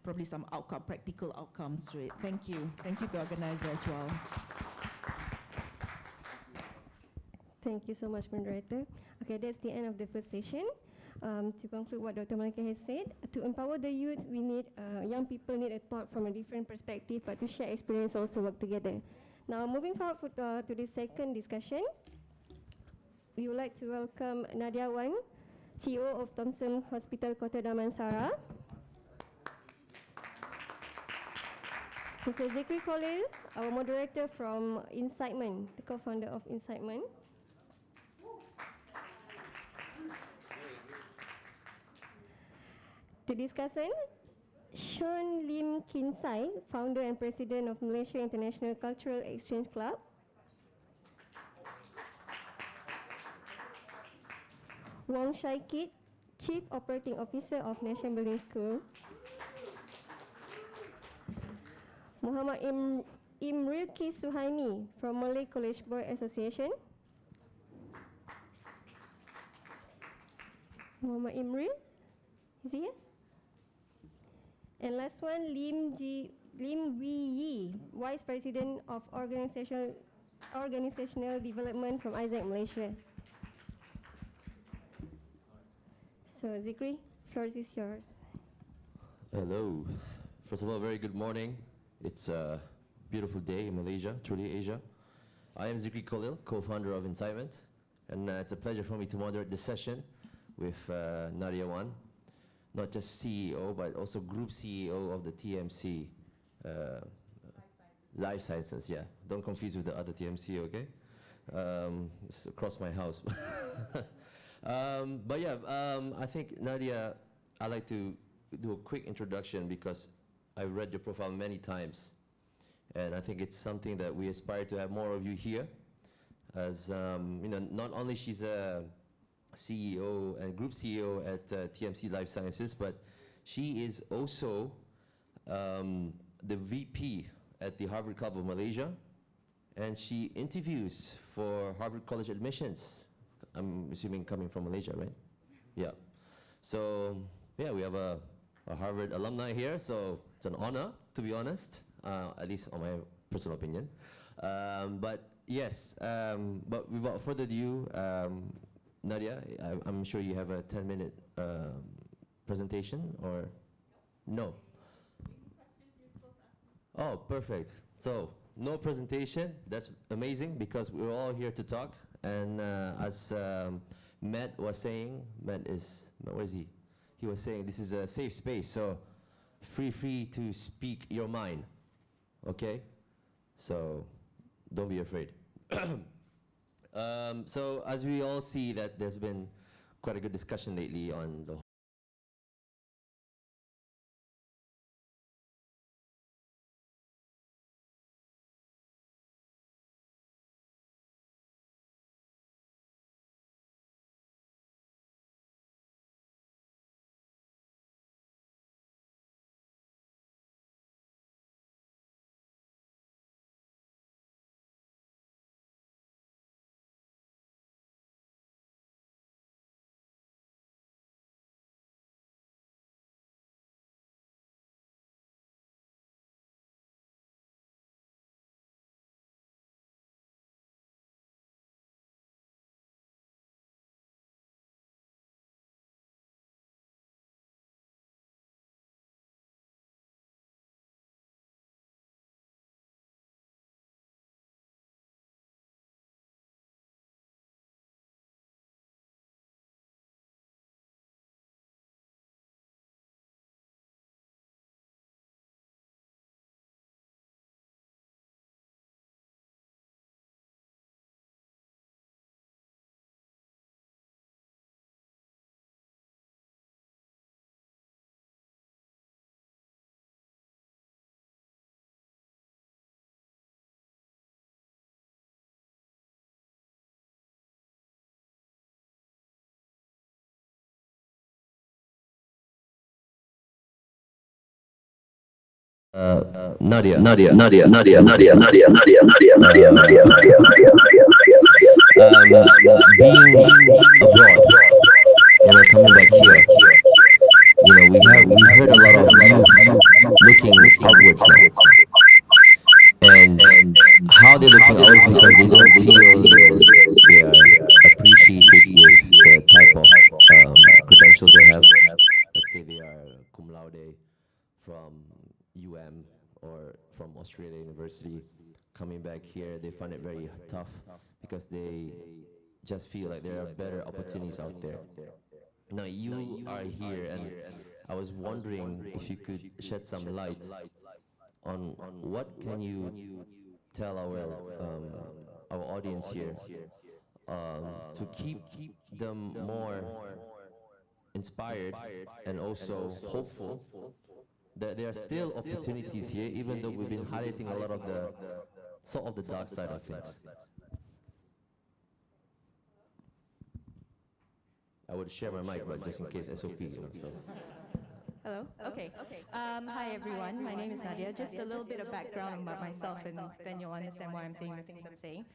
probably some practical outcomes to it. Thank you. Thank you to organizer as well. Thank you so much, moderator. Okay, that's the end of the first session. To conclude what Dr. Malika has said, to empower the youth, we need young people need a thought from a different perspective, but to share experience also work together. Now, moving forward to the second discussion, we would like to welcome Nadia Wan, CEO of Thomson Hospital Kota Damansara. Mr. Zikri Khalil, our moderator from Incitement, the co-founder of Incitement. The discussant, Sean Lim Kinsai, founder and president of Malaysia International Cultural Exchange Club. Wong Shai Kit, Chief Operating Officer of National Building School. Muhammad Imrilki Suhaimi from Malay College Board Association. Muhammad Imril, is he here? And last one, Lim Wee Yi, Vice President of Organizational Development from Isaac Malaysia. So Zikri, floor is yours. Hello. First of all, very good morning. It's a beautiful day in Malaysia, truly Asia. I am Zikri Khalil, co-founder of Incitement, and it's a pleasure for me to moderate this session with Nadia Wan, not just CEO, but also Group CEO of the TMC, Life Sciences, yeah. Don't confuse with the other TMC, okay? It's across my house. But yeah, I think, Nadia, I'd like to do a quick introduction because I've read your profile many times, and I think it's something that we aspire to have more of you here. As not only she's a CEO and Group CEO at TMC Life Sciences, but she is also the VP at the Harvard Club of Malaysia, and she interviews for Harvard College admissions. I'm assuming coming from Malaysia, right? Yeah. So, yeah, we have a Harvard alumni here, so it's an honor, to be honest, at least on my personal opinion. But yes, but without further ado, Nadia, I'm sure you have a 10-minute presentation, or no? Oh, perfect. So, no presentation. That's amazing because we're all here to talk. And as Matt was saying, where is he? He was saying this is a safe space, so free to speak your mind, okay? So don't be afraid. So as we all see that there's been quite a good discussion lately on the Nadia, being abroad, coming back here, we've heard a lot of youth looking outwards now, and how they're looking outwards because they don't feel they are appreciated with the type of credentials they have. Let's say they are cum laude from UM or from Australia University, coming back here, they find it very tough because they just feel like there are better opportunities out there. Now you are here, and I was wondering if you could shed some light on what can you tell our audience here to keep them more inspired and also hopeful that there are still opportunities here, even though we've been highlighting a lot of the sort of the dark side of things. I would share my mic, but just in case SOP, so. Hello? Okay. Hi, everyone. My name is Nadia. Just a little bit of background about myself, and then you'll understand why I'm saying the things I'm saying.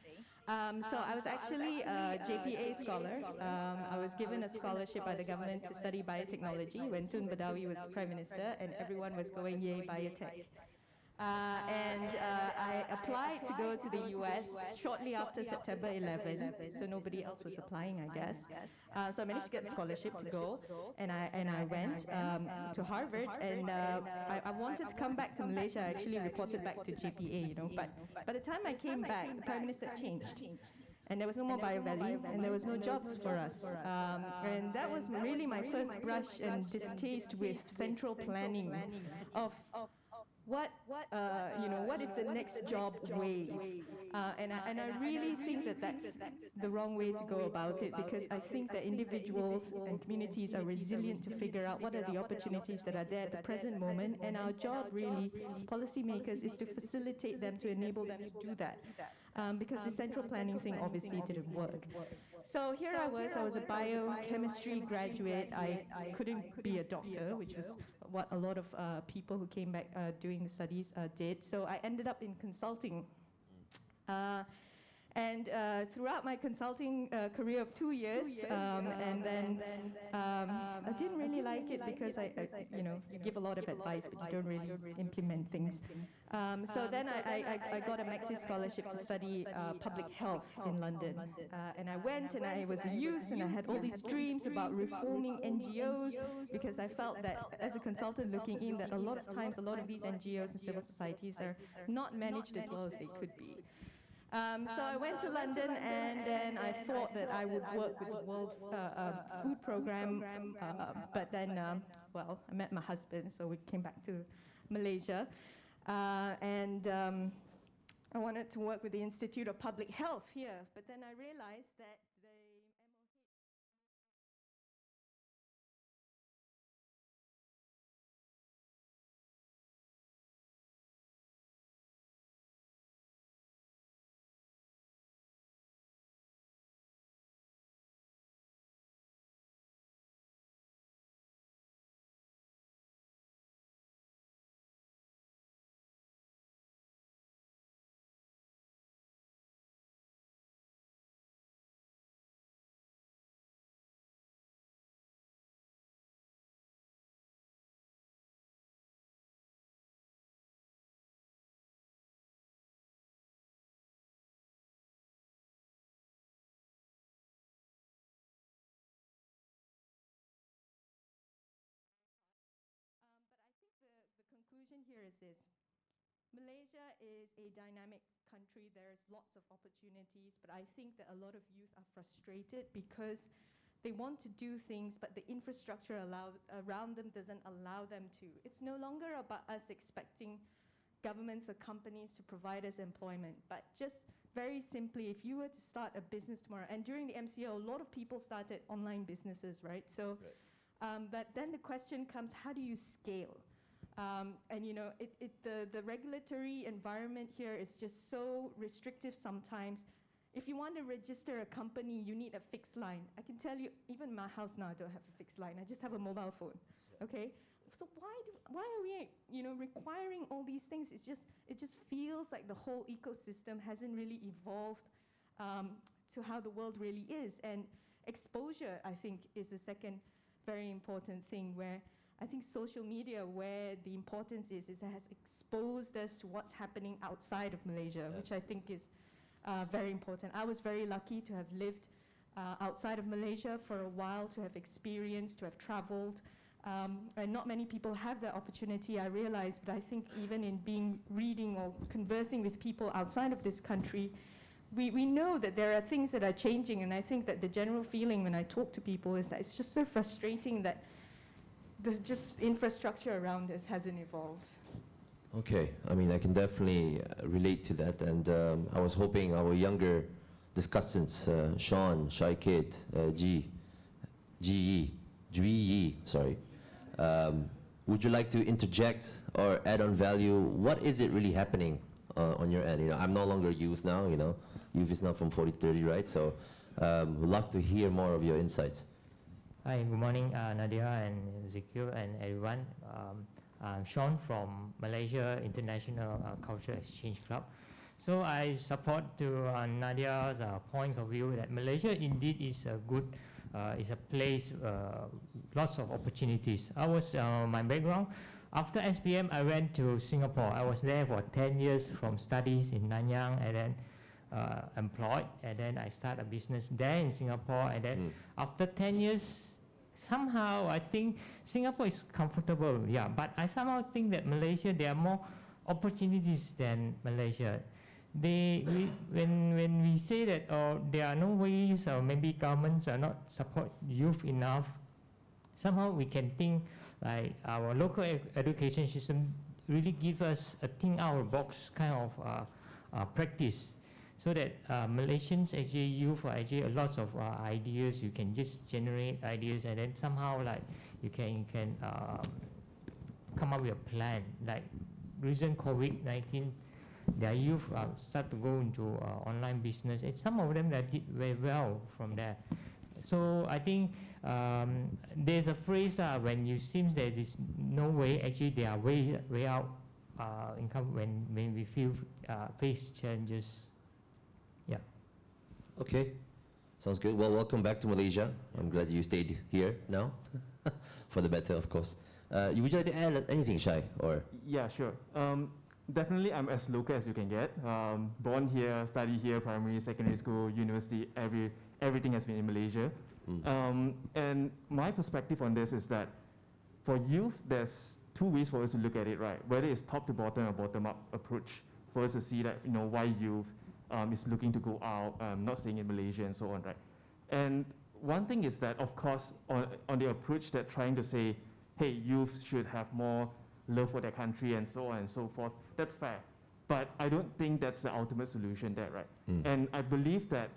So I was actually a JPA scholar. I was given a scholarship by the government to study biotechnology when Tun Badawi was the Prime Minister, and everyone was going, yay, biotech. I applied to go to the US shortly after September 11, so nobody else was applying, I guess. So I managed to get a scholarship to go, and I went to Harvard, and I wanted to come back to Malaysia. I actually reported back to JPA, but by the time I came back, the Prime Minister changed. And there was no more Bio Valley, and there was no jobs for us. And that was really my first brush and distaste with central planning of what is the next job wave? And I really think that that's the wrong way to go about it, because I think that individuals and communities are resilient to figure out what are the opportunities that are there at the present moment, and our job really as policymakers is to facilitate them, to enable them to do that. Because the central planning thing obviously didn't work. So here I was a biochemistry graduate. I couldn't be a doctor, which was what a lot of people who came back doing the studies did. So I ended up in consulting. And throughout my consulting career of 2 years, and then I didn't really like it because you give a lot of advice, but you don't really implement things. So then I got a Maxi scholarship to study public health in London. And I went, and I was a youth, and I had all these dreams about reforming NGOs, because I felt that as a consultant looking in, that a lot of times, a lot of these NGOs and civil societies are not managed as well as they could be. So I went to London, and then I thought that I would work with the World Food Programme, but then, well, I met my husband, so we came back to Malaysia. And I wanted to work with the Institute of Public Health here, but then I realized that conclusion here is this. Malaysia is a dynamic country. There's lots of opportunities, but I think that a lot of youth are frustrated because they want to do things, but the infrastructure around them doesn't allow them to. It's no longer about us expecting governments or companies to provide us employment, but just very simply, if you were to start a business tomorrow, and during the MCO, a lot of people started online businesses, right? So, but then the question comes, how do you scale? And the regulatory environment here is just so restrictive sometimes. If you want to register a company, you need a fixed line. I can tell you, even my house now, I don't have a fixed line. I just have a mobile phone, okay? So why are we, requiring all these things? It just feels like the whole ecosystem hasn't really evolved to how the world really is. And exposure, I think, is the second very important thing, where I think social media, where the importance is it has exposed us to what's happening outside of Malaysia, which I think is very important. I was very lucky to have lived outside of Malaysia for a while, to have experienced, to have traveled. And not many people have that opportunity, I realize, but I think even in reading or conversing with people outside of this country, we know that there are things that are changing, and I think that the general feeling when I talk to people is that it's just so frustrating that the just infrastructure around us hasn't evolved. Okay, I mean, I can definitely relate to that, and I was hoping our younger discussants, Sean, Shai Kate, Ji Yi, sorry, would you like to interject or add on value? What is it really happening on your end? I'm no longer youth now, youth is not from 40 to 30, right? So we'd love to hear more of your insights. Hi, good morning, Nadia and Ezekiel and everyone. I'm Sean from Malaysia International Cultural Exchange Club. So I support to Nadia's points of view that Malaysia indeed is a good, is a place, lots of opportunities. I was, my background, after SPM I went to Singapore. I was there for 10 years from studies in Nanyang, and then employed, and then I started a business there in Singapore, and then after 10 years, somehow I think Singapore is comfortable, yeah, but I somehow think that Malaysia, there are more opportunities than Malaysia. When we say that there are no ways, or maybe governments are not support youth enough, somehow we can think like our local education system really give us a think out of the box kind of practice, so that Malaysians actually youth are actually a lot of ideas. You can just generate ideas, and then somehow like you can come up with a plan. Like recent COVID-19, their youth start to go into online business, and some of them that did very well from there. So I think there's a phrase when you seems there is no way, actually there are way out income when we feel face challenges. Yeah. Okay, sounds good. Well, welcome back to Malaysia. I'm glad you stayed here now, for the better, of course. Would you like to add anything, Shai? Or? Yeah, sure. Definitely, I'm as local as you can get. Born here, study here, primary, secondary school, university, everything has been in Malaysia. And my perspective on this is that for youth, there's two ways for us to look at it, right? Whether it's top to bottom or bottom up approach, for us to see that, why youth is looking to go out, not staying in Malaysia and so on, right? And one thing is that, of course, on the approach that trying to say, hey, youth should have more love for their country and so on and so forth, that's fair. But I don't think that's the ultimate solution there, right? And I believe that,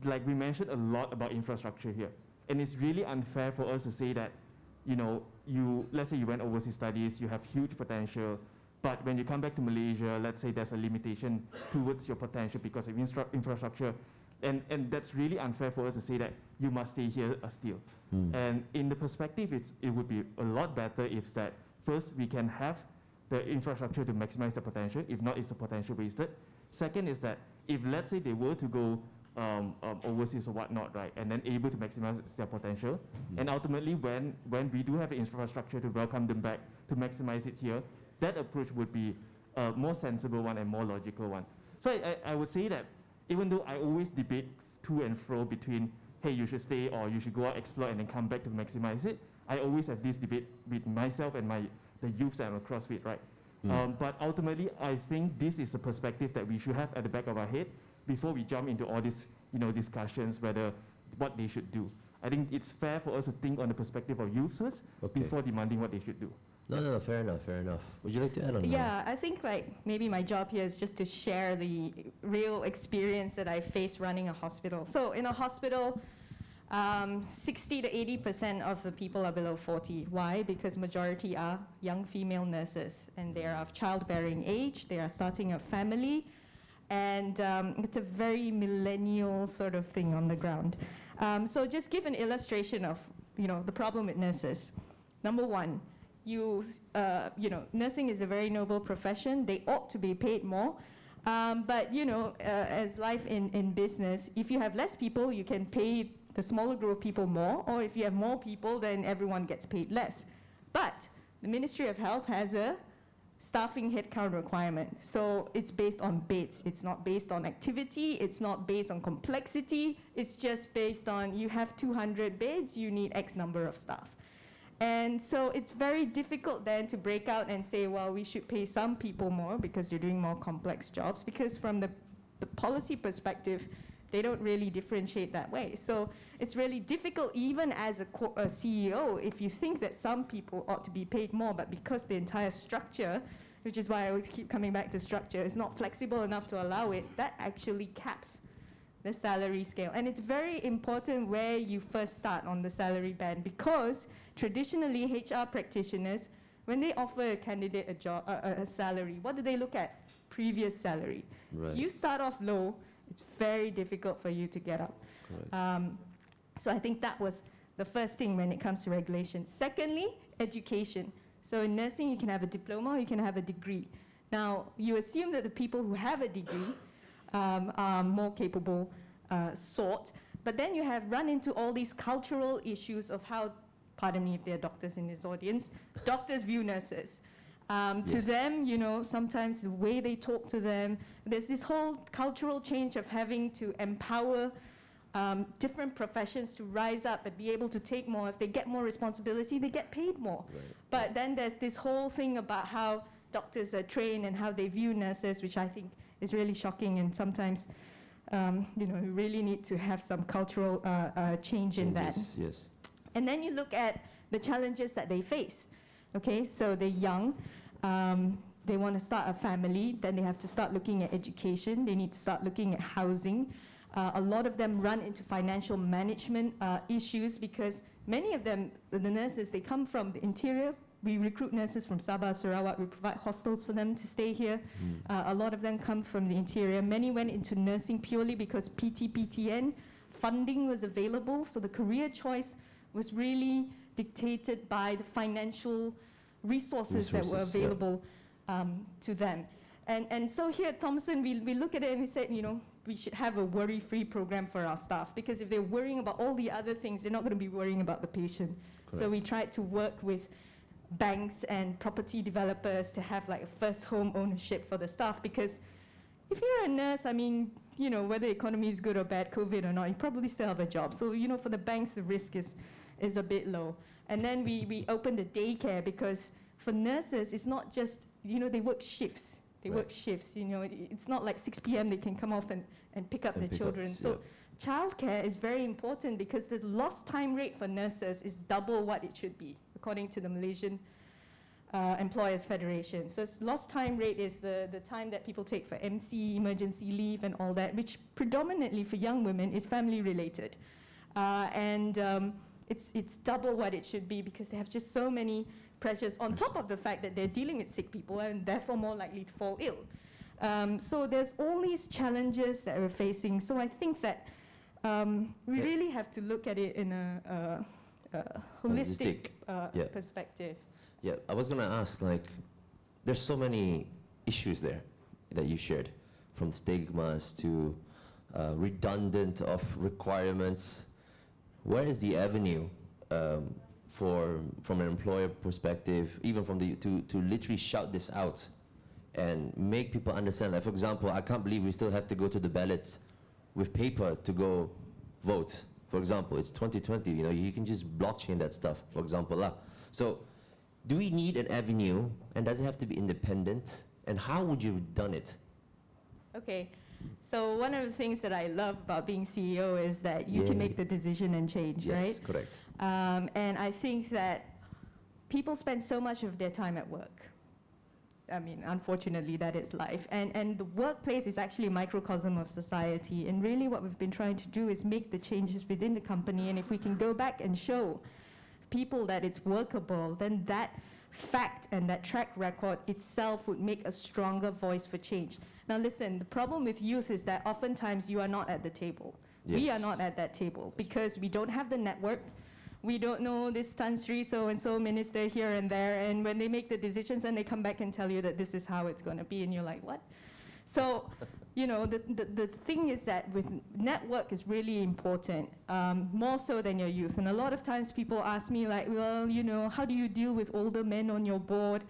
like we mentioned a lot about infrastructure here, and it's really unfair for us to say that, let's say you went overseas studies, you have huge potential, but when you come back to Malaysia, let's say there's a limitation towards your potential because of infrastructure, and that's really unfair for us to say that you must stay here still. And in the perspective, it would be a lot better if that first we can have the infrastructure to maximize the potential. If not, is the potential wasted? Second is that if let's say they were to go overseas or whatnot, right, and then able to maximize their potential, and ultimately when we do have the infrastructure to welcome them back to maximize it here, that approach would be a more sensible one and more logical one. So I would say that even though I always debate to and fro between, hey, you should stay or you should go out, explore, and then come back to maximize it, I always have this debate with myself and the youth that I'm across with, right? But ultimately, I think this is the perspective that we should have at the back of our head before we jump into all these, discussions whether what they should do. I think it's fair for us to think on the perspective of youth first before demanding what they should do. No, fair enough. Would you like to add on that? Yeah, I think maybe my job here is just to share the real experience that I faced running a hospital. So in a hospital, 60 to 80% of the people are below 40. Why? Because majority are young female nurses, and they are of childbearing age, they are starting a family, and it's a very millennial sort of thing on the ground. So just give an illustration of, the problem with nurses. Number one, nursing is a very noble profession. They ought to be paid more. But as life in business, if you have less people, you can pay the smaller group of people more, or if you have more people, then everyone gets paid less. But the Ministry of Health has a staffing headcount requirement. So it's based on beds. It's not based on activity. It's not based on complexity. It's just based on you have 200 beds, you need X number of staff. And so it's very difficult then to break out and say, well, we should pay some people more because they're doing more complex jobs, because from the policy perspective, they don't really differentiate that way. So it's really difficult, even as a CEO, if you think that some people ought to be paid more, but because the entire structure, which is why I always keep coming back to structure, is not flexible enough to allow it, that actually caps the salary scale. And it's very important where you first start on the salary band, because traditionally HR practitioners, when they offer a candidate a job, a salary, what do they look at? Previous salary. Right. You start off low, it's very difficult for you to get up. So I think that was the first thing when it comes to regulation. Secondly, education. So in nursing, you can have a diploma or you can have a degree. Now, you assume that the people who have a degree are more capable sort, but then you have run into all these cultural issues of how, pardon me if there are doctors in this audience, doctors view nurses. To them, sometimes the way they talk to them, there's this whole cultural change of having to empower different professions to rise up and be able to take more. If they get more responsibility, they get paid more. Right. But then there's this whole thing about how doctors are trained and how they view nurses, which I think is really shocking, and sometimes we really need to have some cultural change in that. Yes. And then you look at the challenges that they face. Okay, so they're young, they want to start a family, then they have to start looking at education, they need to start looking at housing. A lot of them run into financial management issues, because many of them, the nurses, they come from the interior. We recruit nurses from Sabah, Sarawak, we provide hostels for them to stay here. A lot of them come from the interior. Many went into nursing purely because PTPTN funding was available, so the career choice was really dictated by the financial resources that were available to them. And so here at Thomson, we look at it and we said, we should have a worry-free program for our staff, because if they're worrying about all the other things, they're not going to be worrying about the patient. Correct. So we tried to work with banks and property developers to have like a first home ownership for the staff, because if you're a nurse, whether the economy is good or bad, COVID or not, you probably still have a job. So, for the banks, the risk is a bit low. And then we opened a daycare, because for nurses, it's not just, they work shifts. They work shifts, it's not like 6 p.m. they can come off and pick up their children. So childcare is very important, because the lost time rate for nurses is double what it should be, according to the Malaysian Employers Federation. So lost time rate is the time that people take for MC, emergency leave and all that, which predominantly for young women is family related. It's double what it should be, because they have just so many pressures on top of the fact that they're dealing with sick people and therefore more likely to fall ill. So there's all these challenges that we're facing. So I think that we really have to look at it in a holistic perspective. Yeah, I was going to ask, there's so many issues there that you shared, from stigmas to redundant of requirements. Where is the avenue from an employer perspective, even from to literally shout this out and make people understand? Like, for example, I can't believe we still have to go to the ballots with paper to go vote. For example, it's 2020. You can just blockchain that stuff. For example, so do we need an avenue, and does it have to be independent? And how would you have done it? Okay. So one of the things that I love about being CEO is that you can make the decision and change, right? Yes, correct. And I think that people spend so much of their time at work. Unfortunately, that is life. And the workplace is actually a microcosm of society. And really what we've been trying to do is make the changes within the company. And if we can go back and show people that it's workable, then that fact and that track record itself would make a stronger voice for change. Now listen, the problem with youth is that oftentimes you are not at the table. Yes. We are not at that table because we don't have the network. we don't know this Tan Sri so-and-so minister here and there, and when they make the decisions and they come back and tell you that this is how it's going to be, and you're like, what? So, you know, the thing is that with network is really important, more so than your youth. And a lot of times people ask me like, well, you know, how do you deal with older men on your board?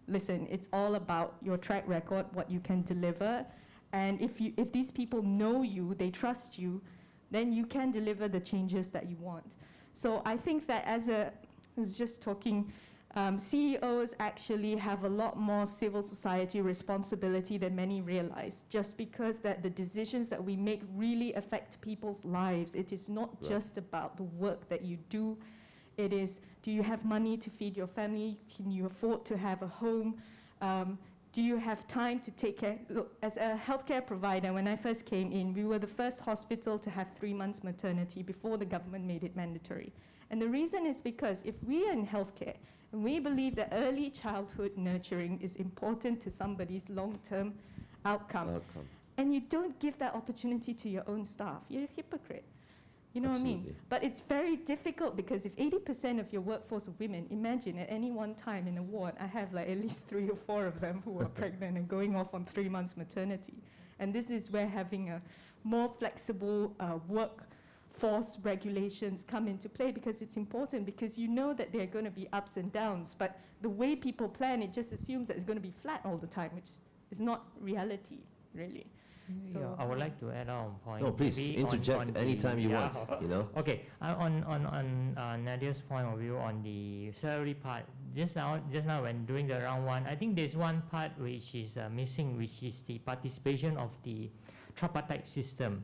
Listen, it's all about your track record, what you can deliver. And if these people know you, they trust you, then you can deliver the changes that you want. So I think that I was just talking, CEOs actually have a lot more civil society responsibility than many realize, just because that the decisions that we make really affect people's lives. It is not just about the work that you do. It is, do you have money to feed your family? Can you afford to have a home? Do you have time to take care? Look, as a healthcare provider, when I first came in, we were the first hospital to have 3 months maternity before the government made it mandatory. And the reason is because if we are in healthcare, and we believe that early childhood nurturing is important to somebody's long-term outcome, and you don't give that opportunity to your own staff, you're a hypocrite. You know what I mean? But it's very difficult because if 80% of your workforce are women, imagine at any one time in a ward, I have like at least 3 or 4 of them who are pregnant and going off on 3 months maternity. And this is where having a more flexible workforce regulations come into play, because it's important, because you know that there are going to be ups and downs, but the way people plan, it just assumes that it's going to be flat all the time, which is not reality, really. So yeah, I would like to add on point. No, please interject anytime you want. You know. Okay, on Nadia's point of view on the salary part, just now when doing the round one, I think there's one part which is missing, which is the participation of the tripartite system,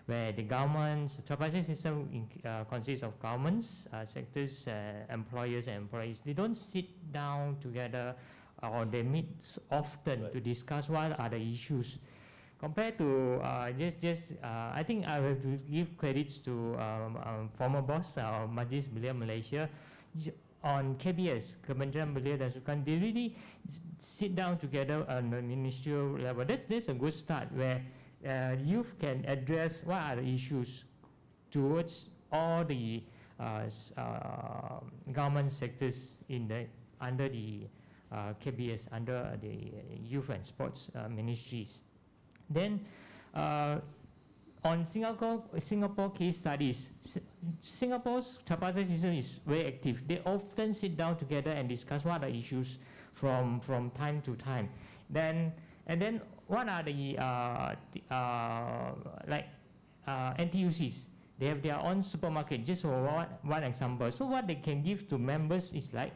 where the government's tripartite system consists of governments, sectors, employers and employees. They don't sit down together, or they meet often to discuss what are the issues. Compared to I think I have to give credits to former boss, Majlis Belia Malaysia, on KBS, Kementerian Belia dan Sukan. They really sit down together on the ministerial level. That's a good start, where youth can address what are the issues towards all the government sectors under the KBS, under the youth and sports ministries. Then, on Singapore case studies, Singapore's tripartite system is very active. They often sit down together and discuss what are issues from time to time. And then what are the NTUCs? They have their own supermarket. Just for one example. So what they can give to members is like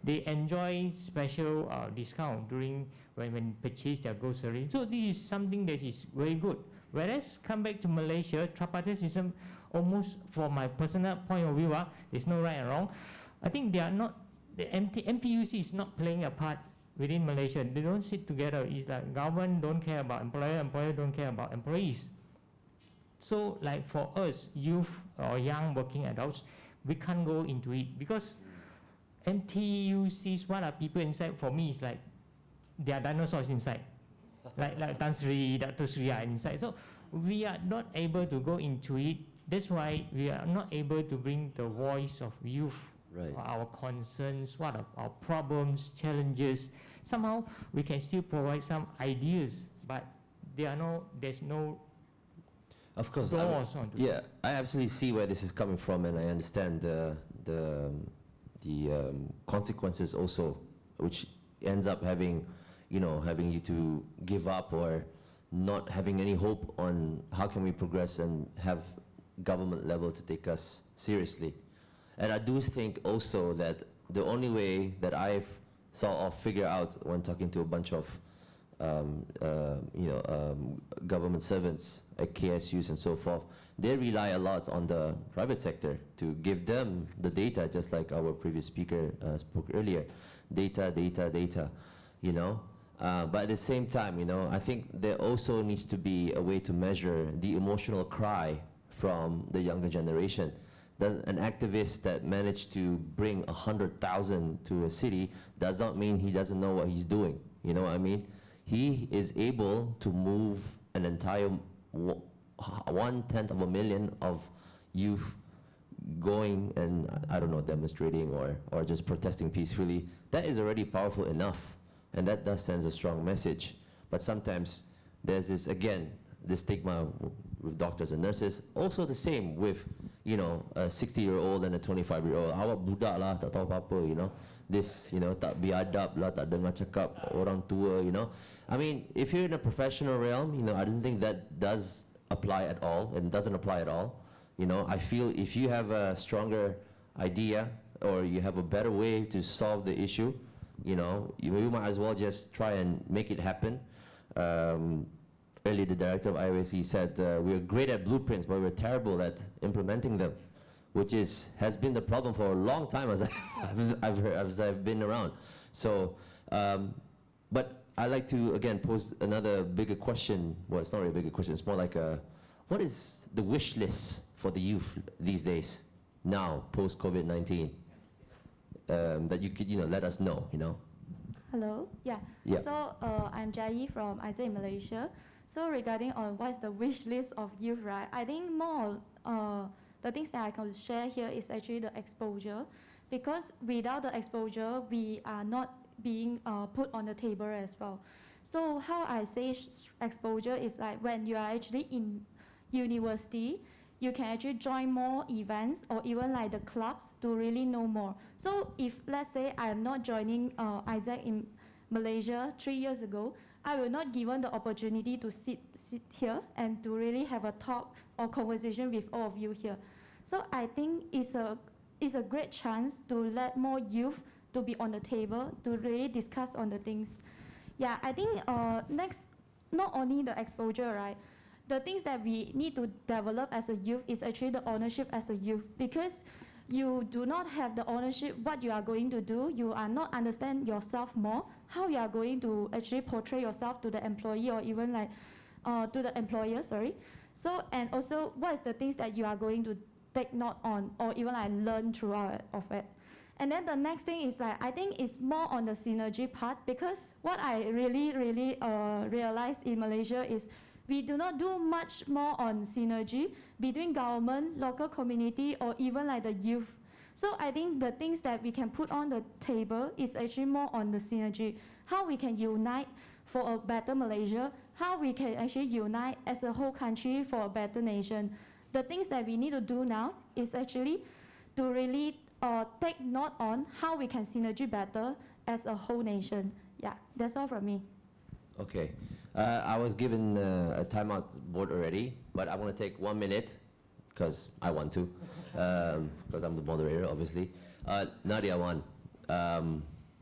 they enjoy special discount during when purchase their groceries. So this is something that is very good. Whereas come back to Malaysia, tripartite system, almost for my personal point of view, there's no right and wrong. I think they are not, the MPUC is not playing a part within Malaysia. They don't sit together. It's like government don't care about employer, employer don't care about employees. So like for us, youth or young working adults, we can't go into it because MTUCs, what are people inside? For me, it's like there are dinosaurs inside, like Tan Sri, Dr. Sri are inside. So we are not able to go into it. That's why we are not able to bring the voice of youth, our concerns, what are our problems, challenges. Somehow we can still provide some ideas, but there's no. Of course, I absolutely see where this is coming from, and I understand the consequences also, which ends up having you to give up or not having any hope on how can we progress and have government level to take us seriously. And I do think also that the only way that I've sort of figured out when talking to a bunch of government servants at KSUs and so forth, they rely a lot on the private sector to give them the data, just like our previous speaker spoke earlier. Data, but at the same time, I think there also needs to be a way to measure the emotional cry from the younger generation. An activist that managed to bring 100,000 to a city does not mean he doesn't know what he's doing. You know what I mean? He is able to move an entire 1/10 of a million of youth going and, I don't know, demonstrating or just protesting peacefully, that is already powerful enough. And that does send a strong message. But sometimes there's this, again, this stigma with doctors and nurses. Also the same with, you know, a 60-year-old and a 25-year-old. Awak budak lah, tak tahu apa-apa, you know. This, you know, tak biadab lah, tak dengar cakap orang tua, you know. I mean, if you're in a professional realm, you know, I don't think that does apply at all, and doesn't apply at all. You know, I feel if you have a stronger idea or you have a better way to solve the issue, you know, you might as well just try and make it happen. Earlier, the director of IOAC said, we're great at blueprints, but we're terrible at implementing them, which has been the problem for a long time as I've been around. So, but I like to, again, pose another bigger question. Well, it's not really a bigger question. It's more like what is the wish list for the youth these days, now, post-COVID-19, that you could, you know, let us know, you know? Hello, yeah. So I'm Jai from Isaac in Malaysia. So regarding on what's the wish list of youth, right? I think more the things that I can share here is actually the exposure, because without the exposure, we are not being put on the table as well. So how I say exposure is like when you are actually in university, you can actually join more events or even like the clubs to really know more. So if let's say I am not joining Isaac in Malaysia 3 years ago, I will not given the opportunity to sit here and to really have a talk or conversation with all of you here. So I think it's a great chance to let more youth to be on the table to really discuss on the things. Yeah, I think next, not only the exposure, right? The things that we need to develop as a youth is actually the ownership as a youth, because you do not have the ownership what you are going to do, you are not understand yourself more, how you are going to actually portray yourself to the employee or even like to the employer, sorry. So, and also what is the things that you are going to take note on or even like learn throughout of it. And then the next thing is like, I think it's more on the synergy part, because what I really realized in Malaysia is we do not do much more on synergy between government, local community, or even like the youth. So I think the things that we can put on the table is actually more on the synergy. How we can unite for a better Malaysia, how we can actually unite as a whole country for a better nation. The things that we need to do now is actually to really take note on how we can synergy better as a whole nation. Yeah, that's all from me. Okay. I was given a timeout board already, but I want to take 1 minute, because I want to, because I'm the moderator, obviously. Nadia,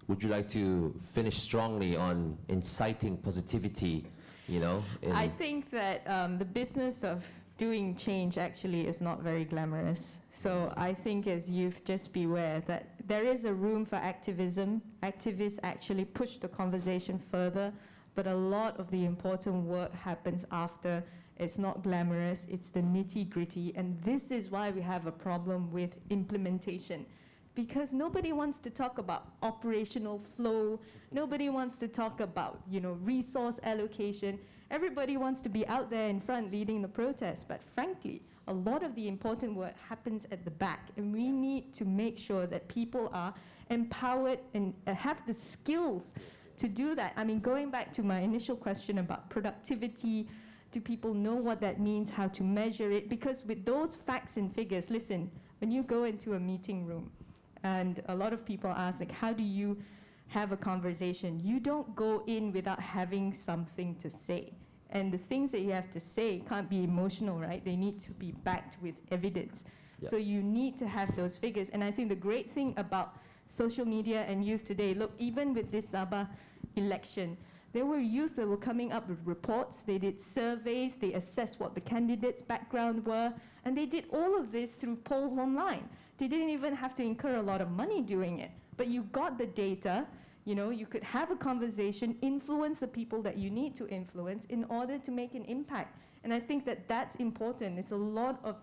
would you like to finish strongly on inciting positivity, you know? I think that the business of doing change actually is not very glamorous. So I think as youth, just beware that there is a room for activism. Activists actually push the conversation further, but a lot of the important work happens after. It's not glamorous, it's the nitty-gritty, and this is why we have a problem with implementation. Because nobody wants to talk about operational flow, nobody wants to talk about, you know, resource allocation. Everybody wants to be out there in front leading the protest, but frankly, a lot of the important work happens at the back, and we need to make sure that people are empowered and have the skills to do that. I mean, going back to my initial question about productivity, do people know what that means, how to measure it? Because with those facts and figures, listen, when you go into a meeting room, and a lot of people ask, like, how do you have a conversation? You don't go in without having something to say. And the things that you have to say can't be emotional, right? They need to be backed with evidence. Yep. So you need to have those figures. And I think the great thing about social media and youth today, look, even with this Sabah election, there were youth that were coming up with reports, they did surveys, they assessed what the candidates' background were, and they did all of this through polls online. They didn't even have to incur a lot of money doing it, but you got the data, you know, you could have a conversation, influence the people that you need to influence in order to make an impact. And I think that that's important. It's a lot of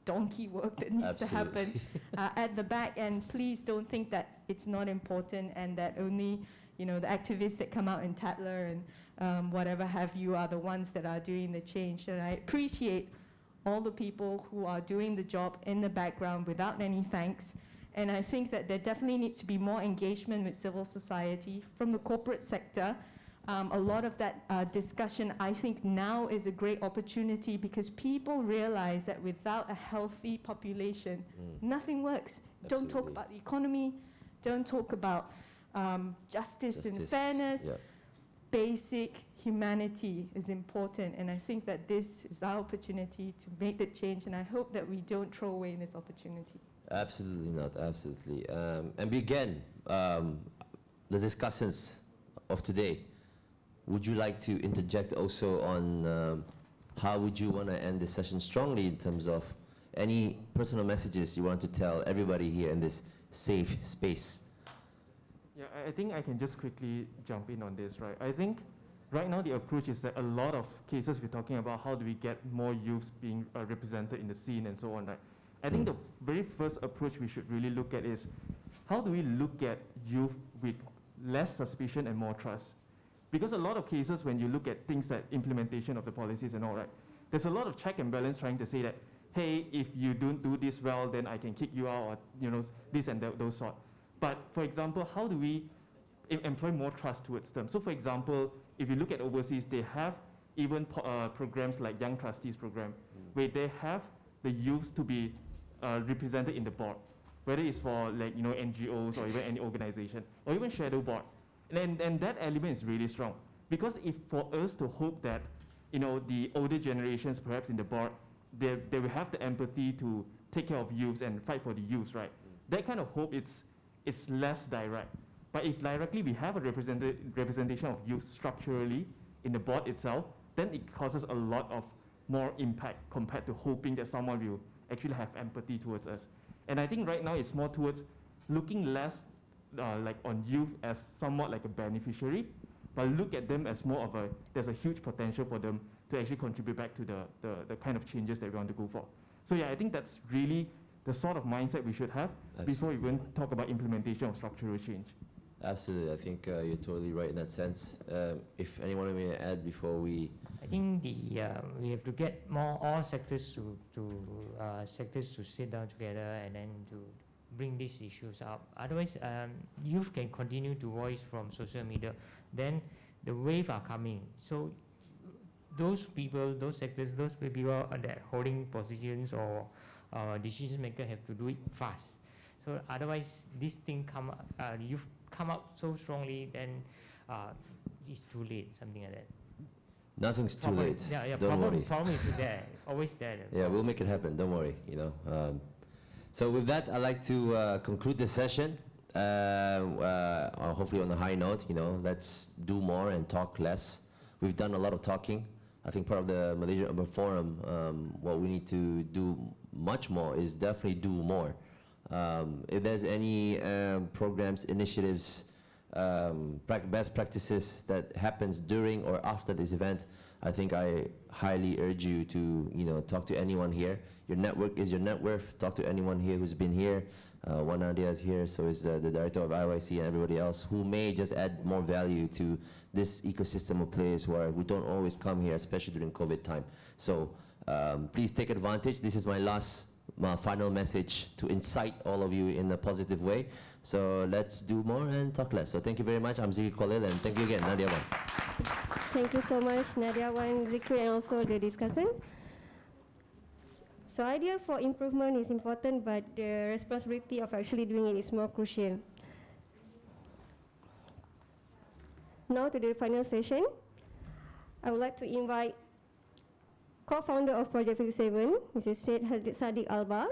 donkey work that needs to happen at the back, and please don't think that it's not important and that only, you know, the activists that come out in Tatler and whatever have you are the ones that are doing the change. And I appreciate all the people who are doing the job in the background without any thanks. And I think that there definitely needs to be more engagement with civil society from the corporate sector. A lot of that discussion, I think now is a great opportunity because people realize that without a healthy population, nothing works. Absolutely. Don't talk about the economy, don't talk about justice and fairness. Yeah. Basic humanity is important, and I think that this is our opportunity to make the change, and I hope that we don't throw away this opportunity. Absolutely not, absolutely. And begin the discussions of today. Would you like to interject also on how would you want to end this session strongly in terms of any personal messages you want to tell everybody here in this safe space? Yeah, I think I can just quickly jump in on this, right? I think right now the approach is that a lot of cases we're talking about how do we get more youths being represented in the scene and so on, right? I think the very first approach we should really look at is how do we look at youth with less suspicion and more trust? Because a lot of cases when you look at things like implementation of the policies and all, right, there's a lot of check and balance trying to say that, hey, if you don't do this well, then I can kick you out, or you know, this and those sort. But for example, how do we employ more trust towards them? So for example, if you look at overseas, they have even programs like Young Trustees program, where they have the youth to be represented in the board, whether it's for like, you know, NGOs or even any organization, or even shadow board. And that element is really strong. Because if for us to hope that, you know, the older generations perhaps in the board, they will have the empathy to take care of youths and fight for the youths, right? That kind of hope, it's less direct. But if directly we have a representation of youth structurally in the board itself, then it causes a lot of more impact compared to hoping that someone will actually have empathy towards us. And I think right now it's more towards looking less like on youth as somewhat like a beneficiary, but look at them as more of there's a huge potential for them to actually contribute back to the kind of changes that we want to go for. So yeah, I think that's really the sort of mindset we should have before we even talk about implementation of structural change. Absolutely, I think you're totally right in that sense. If anyone may add before we... I think we have to get all sectors to sit down together and then to bring these issues up. Otherwise, youth can continue to voice from social media. Then the wave are coming. So those people, those sectors, those people that holding positions or decision makers have to do it fast. So otherwise, this thing youth come out so strongly, then it's too late, something like that. Nothing's too late. Yeah, don't worry. Problem is there, always there. Yeah, we'll make it happen. Don't worry. You know. So with that, I'd like to conclude the session. Hopefully on a high note. You know, let's do more and talk less. We've done a lot of talking. I think part of the Malaysia Urban Forum, what we need to do much more is definitely do more. If there's any programs, initiatives, best practices that happens during or after this event, I think I highly urge you to talk to anyone here. Your network is your net worth. Talk to anyone here who's been here. One Nadia is here, so is the director of IYC and everybody else who may just add more value to this ecosystem of players who don't always come here, especially during COVID time. So please take advantage. This is my final message to incite all of you in a positive way. So let's do more and talk less. So thank you very much. I'm Zikri Khalil, and thank you again, Nadia Wan. Thank you so much, Nadia Wan, Zikri, and also the discussion. So idea for improvement is important, but the responsibility of actually doing it is more crucial. Now to the final session. I would like to invite co-founder of Project 57, Mrs. Syed Sadiq Alba,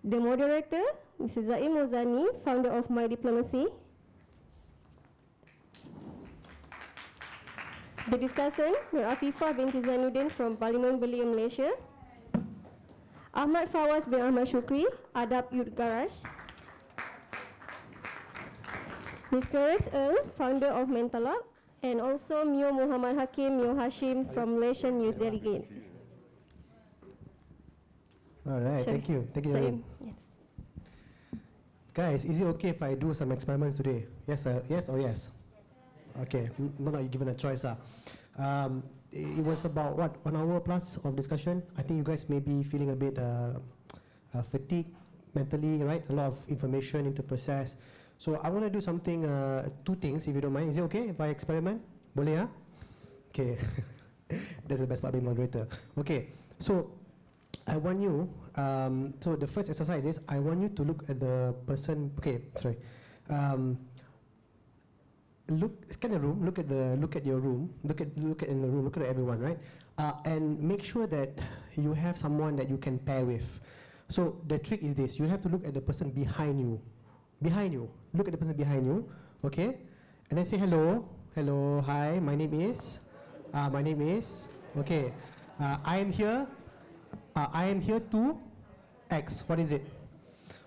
the moderator, Mrs. Zaim Mozani, founder of My Diplomacy, the discussant, Nur Afifah binti Zainuddin from Parlimen Belia, Malaysia, Ahmad Fawaz bin Ahmad Shukri, Adab Youth Garage, Ms. Clarice Earl, founder of Mentalog, and also Mio Muhammad Hakim, Mio Hashim from Malaysian Youth Delegate. All right, thank you. Thank you, Zain. Yes. Guys, is it okay if I do some experiments today? Yes, yes or yes? Okay, not given a choice. it was about what, 1 hour plus of discussion. I think you guys may be feeling a bit fatigued mentally, right? A lot of information into process. So I want to do something, two things, if you don't mind. Is it okay if I experiment? Boleh ya? Okay. That's the best part being moderator. Okay. So I want you. So the first exercise is I want you to look at the person. Okay. Sorry. Scan the room. Look at your room. Look at in the room. Look at everyone, right? And make sure that you have someone that you can pair with. So the trick is this: you have to look at the person behind you. Behind you. Look at the person behind you. Okay. And then say hello. Hello. Hi. My name is. Okay. I am here. I am here to X. What is it?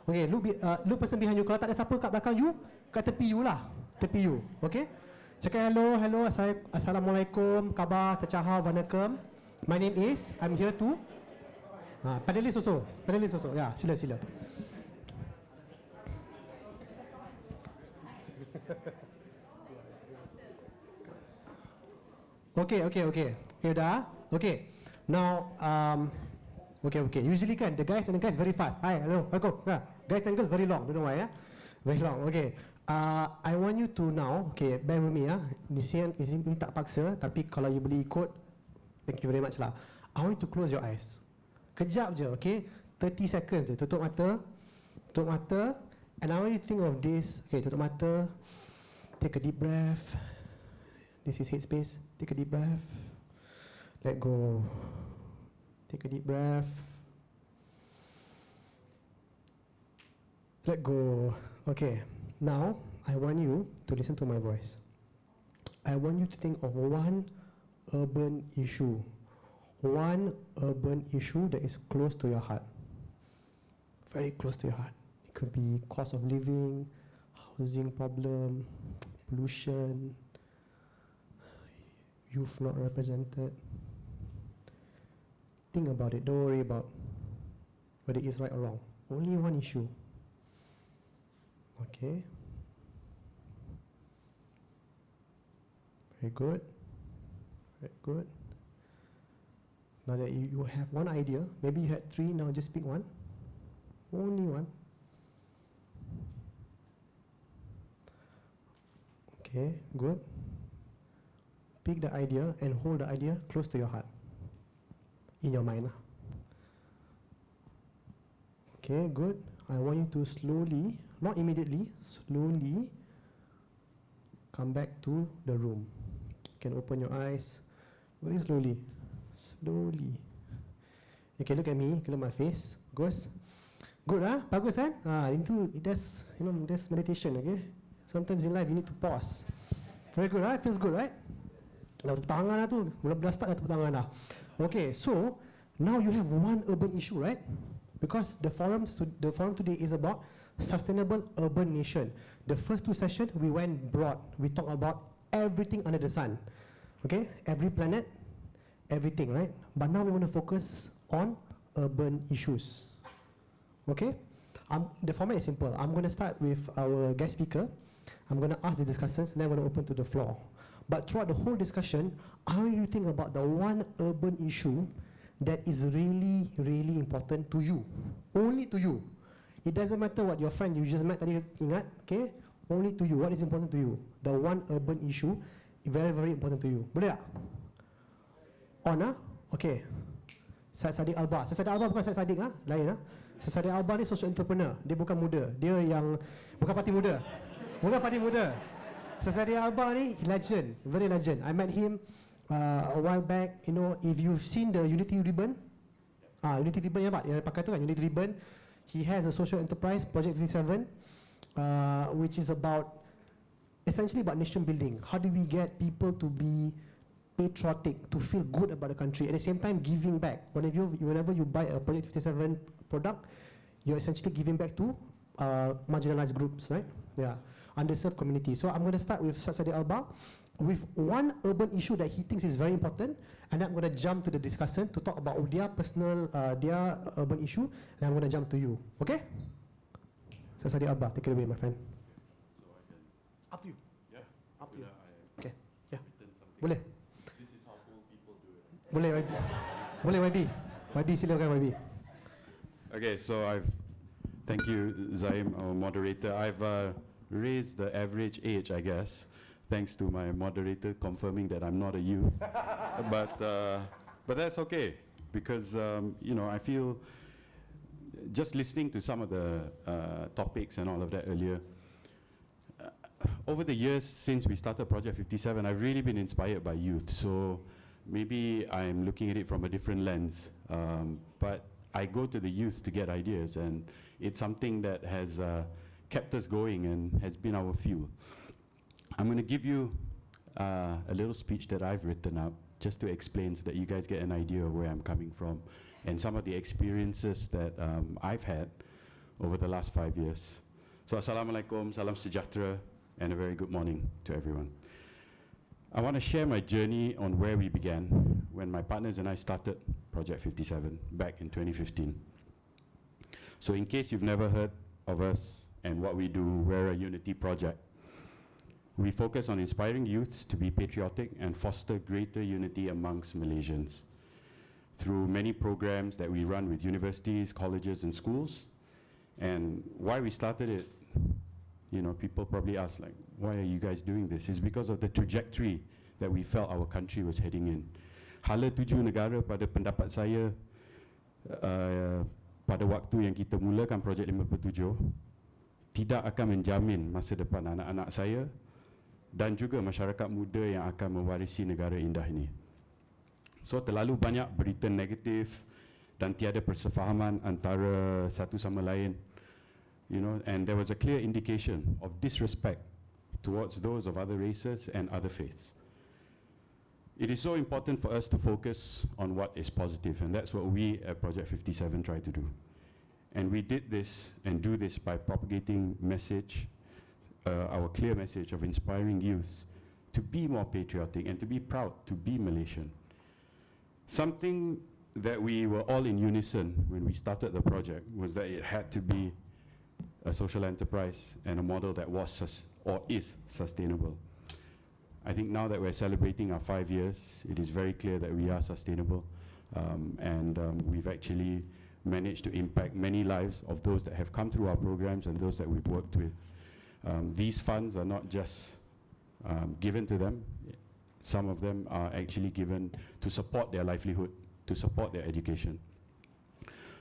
Okay. Look person behind you. Kalau tak ada siapa kat belakang you, kat tepi you lah. Tepi you. Okay. Cakap hello. Assalamualaikum. Khabar. Tercahar. Vanakkam. My name is. I'm here to. Panelist also. Ya. Sila. Okay. Dah. Okay. Now, okay. Usually kan, the guys and the guys very fast. Hi, hello, welcome. Guys and girls very long. Don't know why. Very long. Okay. I want you to now. Okay, bear with me ya. Di sini tak paksa. Tapi kalau you boleh ikut, thank you very much lah. I want you to close your eyes. Kejap je, okay. 30 seconds je. Tutup mata. And I want you to think of this. Okay, tutup mata. Take a deep breath. This is headspace. Take a deep breath. Let go. Take a deep breath. Let go. Okay. Now, I want you to listen to my voice. I want you to think of one urban issue. One urban issue that is close to your heart. Very close to your heart. It could be cost of living, housing problem, pollution, youth not represented. Think about it. Don't worry about whether it's right or wrong. Only one issue. Okay. Very good. Now that you have one idea, maybe you had 3, now just pick one. Only one. Okay, good. Pick the idea and hold the idea close to your heart. In your mind. Okay, good. I want you to slowly, not immediately, slowly come back to the room. You can open your eyes very slowly. You can look at me, look at my face. Good, bagus kan? That's meditation, okay? Sometimes in life you need to pause. Very good, right? Feels good, right? Dah tepuk tangan dah tu. Mula start dah tepuk tangan dah. Okay, so now you have one urban issue, right? Because the forum today is about sustainable urban nation. The first 2 sessions we went broad. We talked about everything under the sun. Okay, every planet, everything, right? But now we want to focus on urban issues. Okay, the format is simple. I'm going to start with our guest speaker. I'm going to ask the discussants, and then I'm going to open to the floor. But throughout the whole discussion, I want you to think about the one urban issue that is really, really important to you. Only to you. It doesn't matter what your friend you just met tadi ingat, okay? Only to you. What is important to you? The one urban issue, very, very important to you. Boleh tak? On Okay. Syed Saddiq Alba. Syed Saddiq Alba bukan Syed Saddiq lain Syed Saddiq Alba ni social entrepreneur. Dia bukan muda. Dia yang bukan parti muda. Syed Saddiq Alba ni legend, very legend. I met him a while back. You know, if you've seen the Unity Ribbon, Unity Ribbon yang pakai tu kan, Unity Ribbon. He has a social enterprise, Project 57, which is about essentially about nation building. How do we get people to be patriotic, to feel good about the country, at the same time giving back. Whenever you buy a Project 57 product, you're essentially giving back to marginalized groups, right? Yeah, underserved community. So I'm going to start with Syed Saddiq Alba with one urban issue that he thinks is very important, and then I'm going to jump to the discussant to talk about their personal, their urban issue, and I'm going to jump to you. Okay? Syed Saddiq Alba, take it away, my friend. Up to you. Yeah. Up to you. Okay. Yeah. Boleh. This is how old people do Boleh YB. Boleh YB. YB silakan YB. Okay, so thank you Zaim, our moderator. I've raised the average age, I guess, thanks to my moderator confirming that I'm not a youth. but that's okay, because I feel just listening to some of the topics and all of that earlier, over the years since we started Project 57, I've really been inspired by youth. So maybe I'm looking at it from a different lens, but I go to the youth to get ideas, and it's something that has kept us going and has been our fuel. I'm going to give you a little speech that I've written up just to explain so that you guys get an idea of where I'm coming from and some of the experiences that I've had over the last 5 years. So Assalamualaikum, Salam Sejahtera, and a very good morning to everyone. I want to share my journey on where we began when my partners and I started Project 57 back in 2015. So in case you've never heard of us and what we do, we're a unity project. We focus on inspiring youths to be patriotic and foster greater unity amongst Malaysians through many programs that we run with universities, colleges, and schools. And why we started it, people probably ask, like, why are you guys doing this? It's because of the trajectory that we felt our country was heading in. Hala 7 negara pada pendapat saya pada waktu yang kita mulakan Projek 57 tidak akan menjamin masa depan anak-anak saya dan juga masyarakat muda yang akan mewarisi negara indah ini. So terlalu banyak berita negatif dan tiada persefahaman antara satu sama lain, and there was a clear indication of disrespect towards those of other races and other faiths. It is so important for us to focus on what is positive, and that's what we at Project 57 try to do. And we did this and do this by propagating our clear message of inspiring youth to be more patriotic and to be proud to be Malaysian. Something that we were all in unison when we started the project was that it had to be a social enterprise and a model that was or is sustainable. I think now that we're celebrating our 5 years, it is very clear that we are sustainable, and we've actually managed to impact many lives of those that have come through our programs and those that we've worked with. These funds are not just given to them. Some of them are actually given to support their livelihood, to support their education.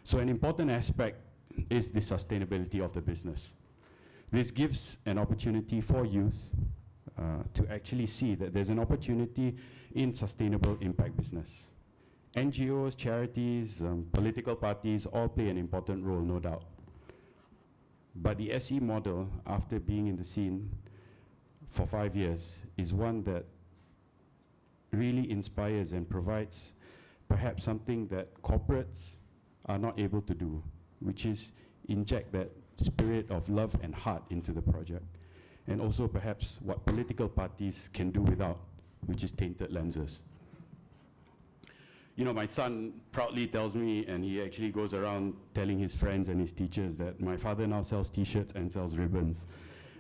So an important aspect is the sustainability of the business. This gives an opportunity for youth to actually see that there's an opportunity in sustainable impact business. NGOs, charities, political parties all play an important role, no doubt. But the SE model, after being in the scene for 5 years, is one that really inspires and provides perhaps something that corporates are not able to do, which is inject that spirit of love and heart into the project. And also perhaps what political parties can do without, which is tainted lenses. My son proudly tells me, and he actually goes around telling his friends and his teachers, that my father now sells t-shirts and sells ribbons.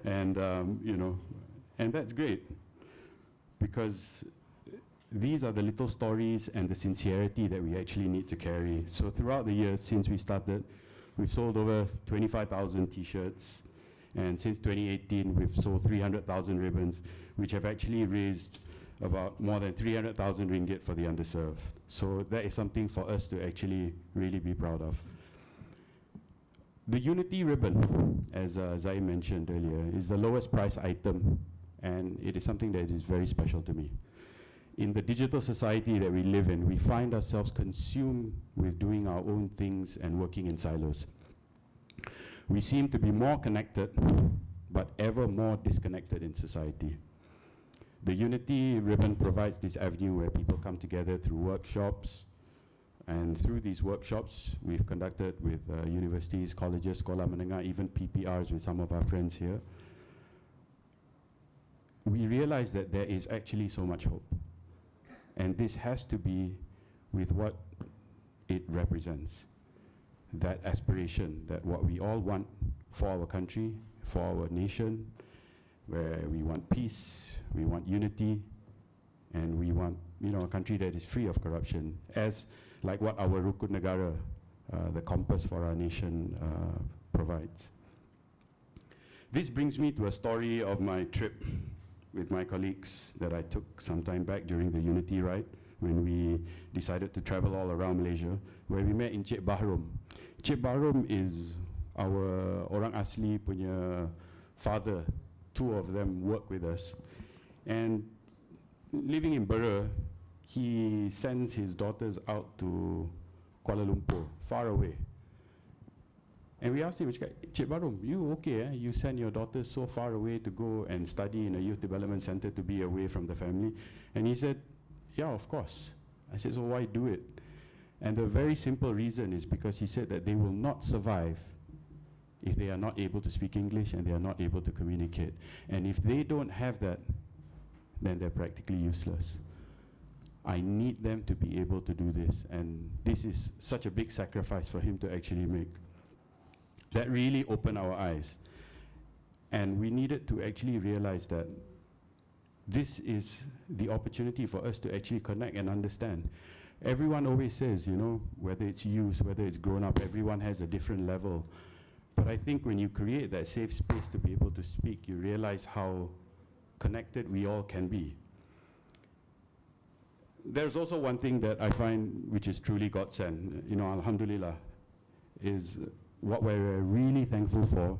And, and that's great, because these are the little stories and the sincerity that we actually need to carry. So throughout the years since we started, we've sold over 25,000 t-shirts, and since 2018 we've sold 300,000 ribbons, which have actually raised about more than 300,000 ringgit for the underserved. So that is something for us to actually really be proud of. The Unity ribbon, as Zai mentioned earlier, is the lowest price item, and it is something that is very special to me. In the digital society that we live in, we find ourselves consumed with doing our own things and working in silos. We seem to be more connected, but ever more disconnected in society. The Unity ribbon provides this avenue where people come together through workshops, and through these workshops we've conducted with universities, colleges, sekolah menengah, even PPRs with some of our friends here. We realize that there is actually so much hope. And this has to be with what it represents. That aspiration, that what we all want for our country, for our nation, where we want peace, we want unity, and we want, you know, a country that is free of corruption, as like what our Rukun Negara, the compass for our nation, provides. This brings me to a story of my trip with my colleagues that I took some time back during the Unity Ride, when we decided to travel all around Malaysia, where we met in Cik Bahrum. Cik Bahrum is our orang asli punya father. Two of them work with us. And living in Bera, he sends his daughters out to Kuala Lumpur, far away. And we asked him, Cik Bahrum, you okay? You send your daughters so far away to go and study in a youth development center to be away from the family? And he said, yeah, of course. I said, so why do it? And the very simple reason is because he said that they will not survive if they are not able to speak English and they are not able to communicate. And if they don't have that, then they're practically useless. I need them to be able to do this. And this is such a big sacrifice for him to actually make. That really opened our eyes. And we needed to actually realize that this is the opportunity for us to actually connect and understand. Everyone always says, you know, whether it's youth, whether it's grown up, everyone has a different level. But I think when you create that safe space to be able to speak, you realize how connected we all can be. There's also one thing that I find which is truly godsend, you know, alhamdulillah, is what we're really thankful for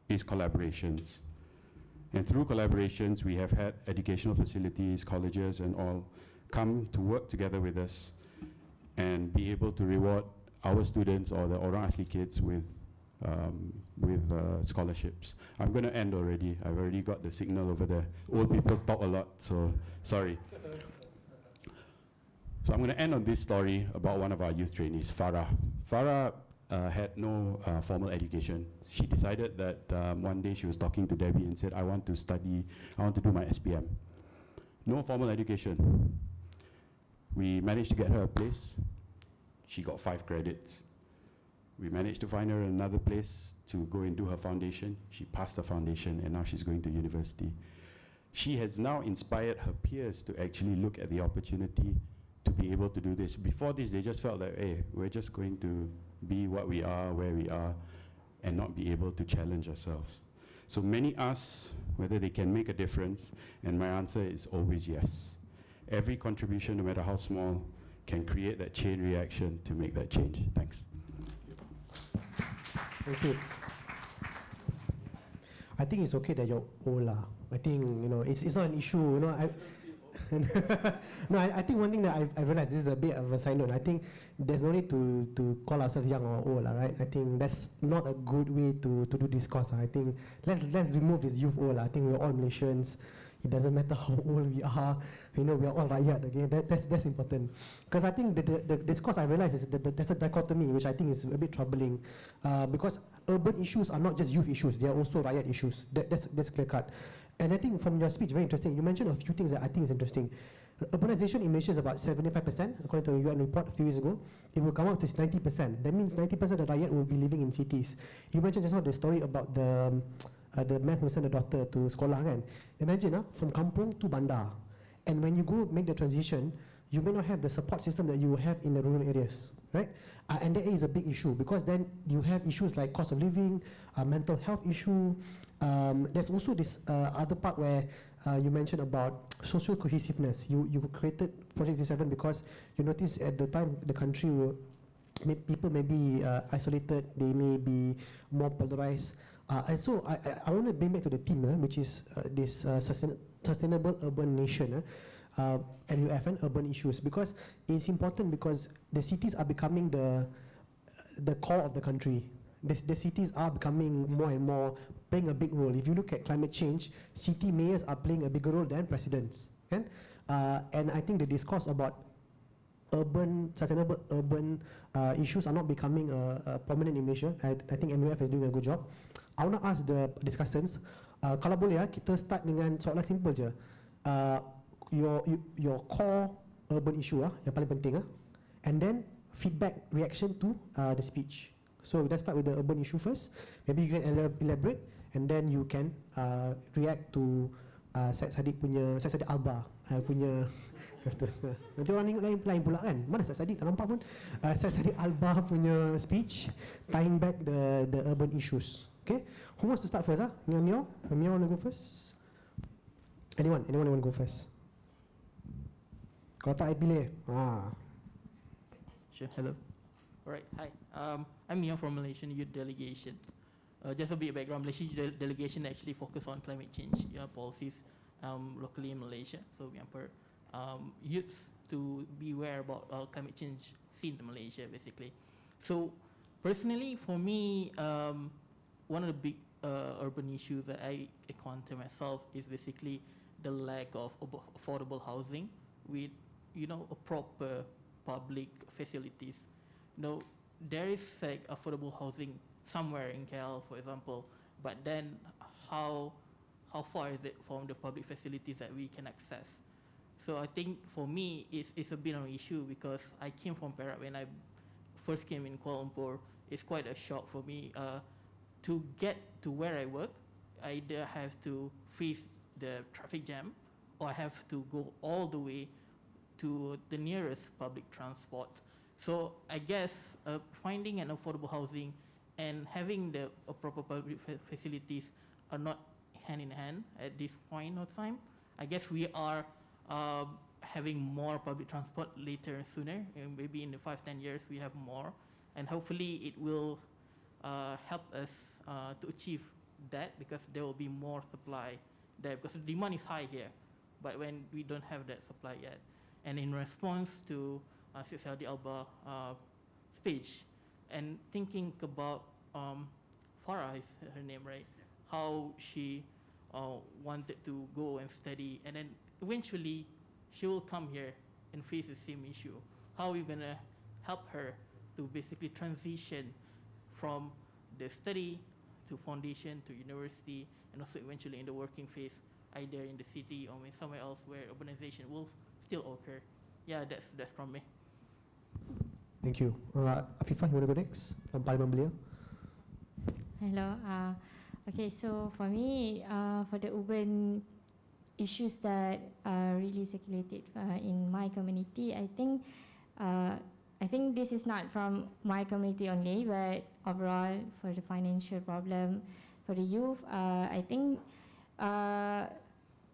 is collaborations. And through collaborations, we have had educational facilities, colleges, and all come to work together with us and be able to reward our students or the orang asli kids with scholarships. I'm going to end already. I've already got the signal over there. Old people talk a lot, so sorry. So I'm going to end on this story about one of our youth trainees, Farah. Farah had no formal education. She decided that one day she was talking to Debbie and said, I want to do my SPM. No formal education. We managed to get her a place. She got 5 credits. We managed to find her another place to go and do her foundation. She passed the foundation and now she's going to university. She has now inspired her peers to actually look at the opportunity to be able to do this. Before this, they just felt like, hey, we're just going to be what we are, where we are, and not be able to challenge ourselves. So many ask whether they can make a difference, and my answer is always yes. Every contribution, no matter how small, can create that chain reaction to make that change. Thanks. Thank you. I think it's okay that you're old. I think, you know, it's not an issue. You know, no, I think one thing that I realized, this is a bit of a side note, I think there's no need to call ourselves young or old, right? I think that's not a good way to do this course. I think let's remove this youth old. I think we're all Malaysians. It doesn't matter how old we are. You know, we are all rakyat, okay? That's important. Because I think this course I realized is that there's a dichotomy, which I think is a bit troubling. Because urban issues are not just youth issues, they are also rakyat issues. That's clear cut. And I think from your speech, very interesting, you mentioned a few things that I think is interesting. Urbanization in Malaysia is about 75%, according to a UN report a few years ago. It will come up to 90%. That means 90% of the rakyat will be living in cities. You mentioned just now the story about the man who sent a daughter to sekolah, kan? Imagine, from kampung to bandar. And when you go make the transition, you may not have the support system that you will have in the rural areas, right? And that is a big issue, because then you have issues like cost of living, mental health issue. There's also this other part where you mentioned about social cohesiveness. You created Project 57 because you noticed at the time the country people may be isolated, they may be more polarized. And so I want to bring back to the theme, which is this sustainable urban nation, MUF and urban issues, because it's important because the cities are becoming the core of the country. The cities are becoming more and more playing a big role. If you look at climate change, city mayors are playing a bigger role than presidents. Okay? And I think the discourse about sustainable urban issues are not becoming prominent in Malaysia. I think MUF is doing a good job. I want to ask the discussants, kalau boleh kita start dengan soalan simple je. Your core urban issue yang paling penting, and then feedback reaction to the speech. So let's start with the urban issue first. Maybe you can elaborate, and then you can react to Syed Saddiq Alba punya nanti orang tengok lain pula kan. Mana Ustaz Sadiq tak nampak pun. Ustaz Sadiq Alba punya speech tying back the urban issues. Okay, who wants to start first? Mia want to go first? Anyone want to go first? Kalau tak, I pilih. Sure. Hello. Alright. Hi. I'm Mia from Malaysian Youth Delegation. Just a bit of background. Malaysian Youth Delegation actually focus on climate change policies locally in Malaysia. So we empower youths to be aware about climate change scene in Malaysia, basically. So personally, for me, one of the big urban issues that I encounter myself is basically the lack of affordable housing with, a proper public facilities. There is like affordable housing somewhere in KL, for example, but then how far is it from the public facilities that we can access? So I think for me, it's a bit of an issue because I came from Perak. When I first came in Kuala Lumpur, it's quite a shock for me. To get to where I work, I either have to face the traffic jam or I have to go all the way to the nearest public transport. So I guess finding an affordable housing and having the proper public facilities are not hand in hand at this point of time. I guess we are having more public transport later and sooner, and maybe in the 5-10 years we have more, and hopefully it will help us to achieve that, because there will be more supply there, because the demand is high here, but when we don't have that supply yet. And in response to Saudi Alba speech, and thinking about Farah is her name, right? How she wanted to go and study, and then eventually she will come here and face the same issue. How are we gonna help her to basically transition from the study to foundation to university, and also eventually in the working phase, either in the city or somewhere else where urbanization will still occur? Yeah, that's from me. Thank you. Afifah, you want to go next? From Parliament Belia. Hello. Okay, so for me, for the urban issues that are really circulated in my community, I think this is not from my community only, but overall for the financial problem for the youth. I think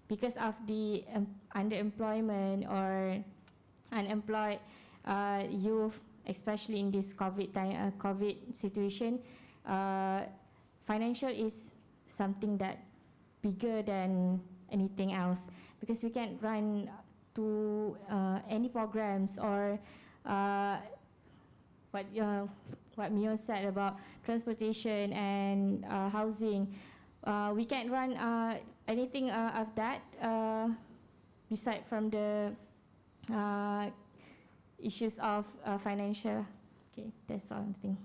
because of the underemployment or unemployed youth, especially in this COVID situation, financial is something that bigger than anything else, because we can't run to any programs or what Mio said about transportation and housing. We can't run anything of that beside from the issues of financial. Okay, that's all I think.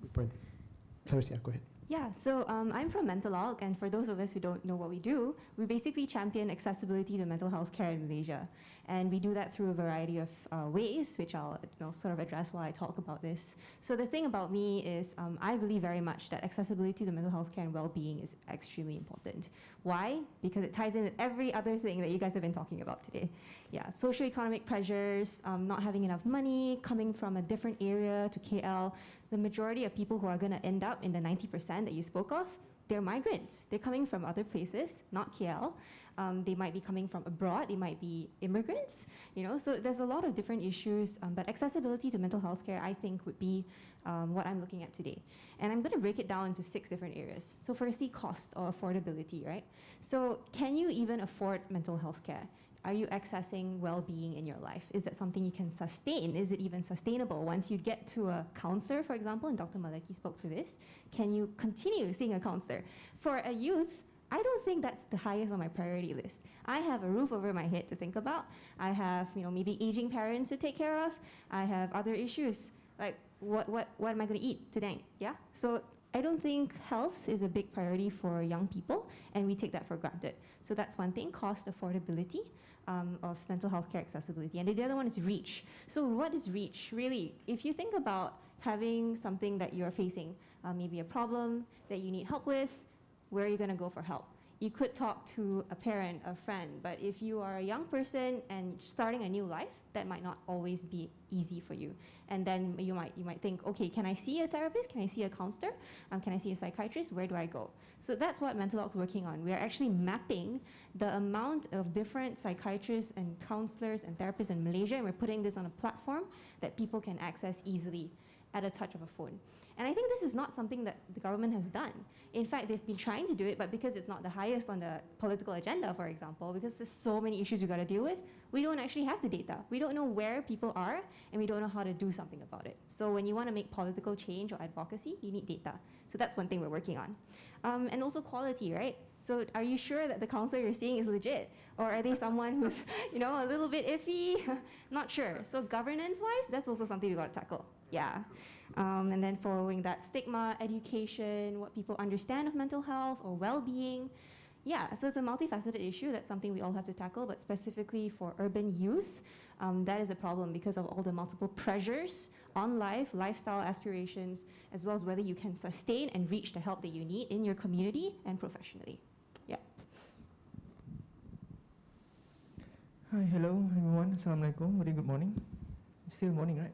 Good point. Clarissa, go ahead. Yeah, so I'm from Mentalog, and for those of us who don't know what we do, we basically champion accessibility to mental health care in Malaysia. And we do that through a variety of ways, which I'll sort of address while I talk about this. So the thing about me is I believe very much that accessibility to mental health care and well-being is extremely important. Why? Because it ties in with every other thing that you guys have been talking about today. Yeah, socioeconomic pressures, not having enough money, coming from a different area to KL. The majority of people who are going to end up in the 90% that you spoke of, they're migrants. They're coming from other places, not KL. They might be coming from abroad. They might be immigrants. So there's a lot of different issues. But accessibility to mental health care, I think, would be what I'm looking at today. And I'm going to break it down into 6 different areas. So firstly, cost or affordability, right? So can you even afford mental health care? Are you accessing well-being in your life? Is that something you can sustain? Is it even sustainable? Once you get to a counselor, for example, and Dr. Malaki spoke to this, can you continue seeing a counselor? For a youth, I don't think that's the highest on my priority list. I have a roof over my head to think about. I have, maybe aging parents to take care of. I have other issues, like what am I going to eat today? Yeah? So I don't think health is a big priority for young people, and we take that for granted. So that's one thing, cost affordability of mental health care accessibility. And the other one is reach. So what is reach? Really, if you think about having something that you're facing, maybe a problem that you need help with, where are you going to go for help? you could talk to a parent, a friend, but if you are a young person and starting a new life, that might not always be easy for you. And then you might think, okay, can I see a therapist? Can I see a counselor? Can I see a psychiatrist? Where do I go? So that's what Mental Health is working on. We are actually mapping the amount of different psychiatrists and counselors and therapists in Malaysia, and we're putting this on a platform that people can access easily at a touch of a phone. And I think this is not something that the government has done. In fact, they've been trying to do it, but because it's not the highest on the political agenda, for example, because there's so many issues we've got to deal with, we don't actually have the data. We don't know where people are, and we don't know how to do something about it. So when you want to make political change or advocacy, you need data. So that's one thing we're working on. And also quality, right? So are you sure that the counselor you're seeing is legit? Or are they someone who's, a little bit iffy? Not sure. So governance-wise, that's also something we've got to tackle. Yeah. And then following that, stigma, education, what people understand of mental health or well-being. Yeah, so it's a multifaceted issue. That's something we all have to tackle, but specifically for urban youth, that is a problem because of all the multiple pressures on life, lifestyle aspirations, as well as whether you can sustain and reach the help that you need in your community and professionally. Yeah. Hi, hello everyone. Assalamualaikum. Very good morning. It's still morning, right?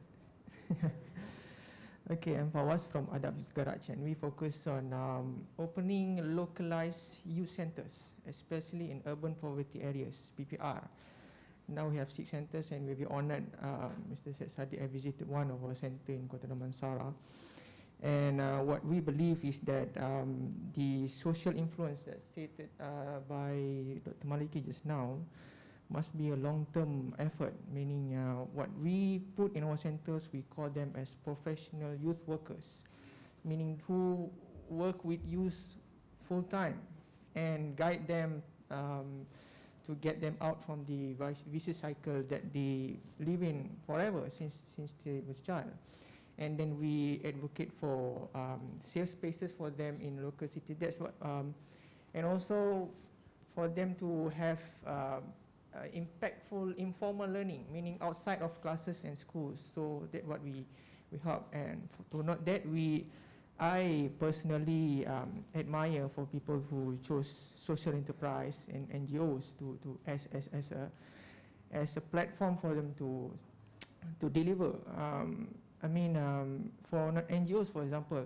Okay, I'm Fawaz from Adab Garage, and we focus on opening localized youth centers, especially in urban poverty areas, PPR. Now we have 6 centers, and we'll be honored. Mr. Syed Sadiq, I visited one of our centers in Kota Damansara. And what we believe is that the social influence that's stated by Dr. Maliki just now must be a long-term effort, meaning what we put in our centers, we call them as professional youth workers, meaning who work with youth full-time and guide them to get them out from the vicious cycle that they live in forever since they was child. And then we advocate for safe spaces for them in local city. That's what, and also for them to have impactful informal learning, meaning outside of classes and schools. So that's what we help. And to note that, I personally admire for people who chose social enterprise and NGOs as a platform for them to deliver. I mean, for NGOs, for example,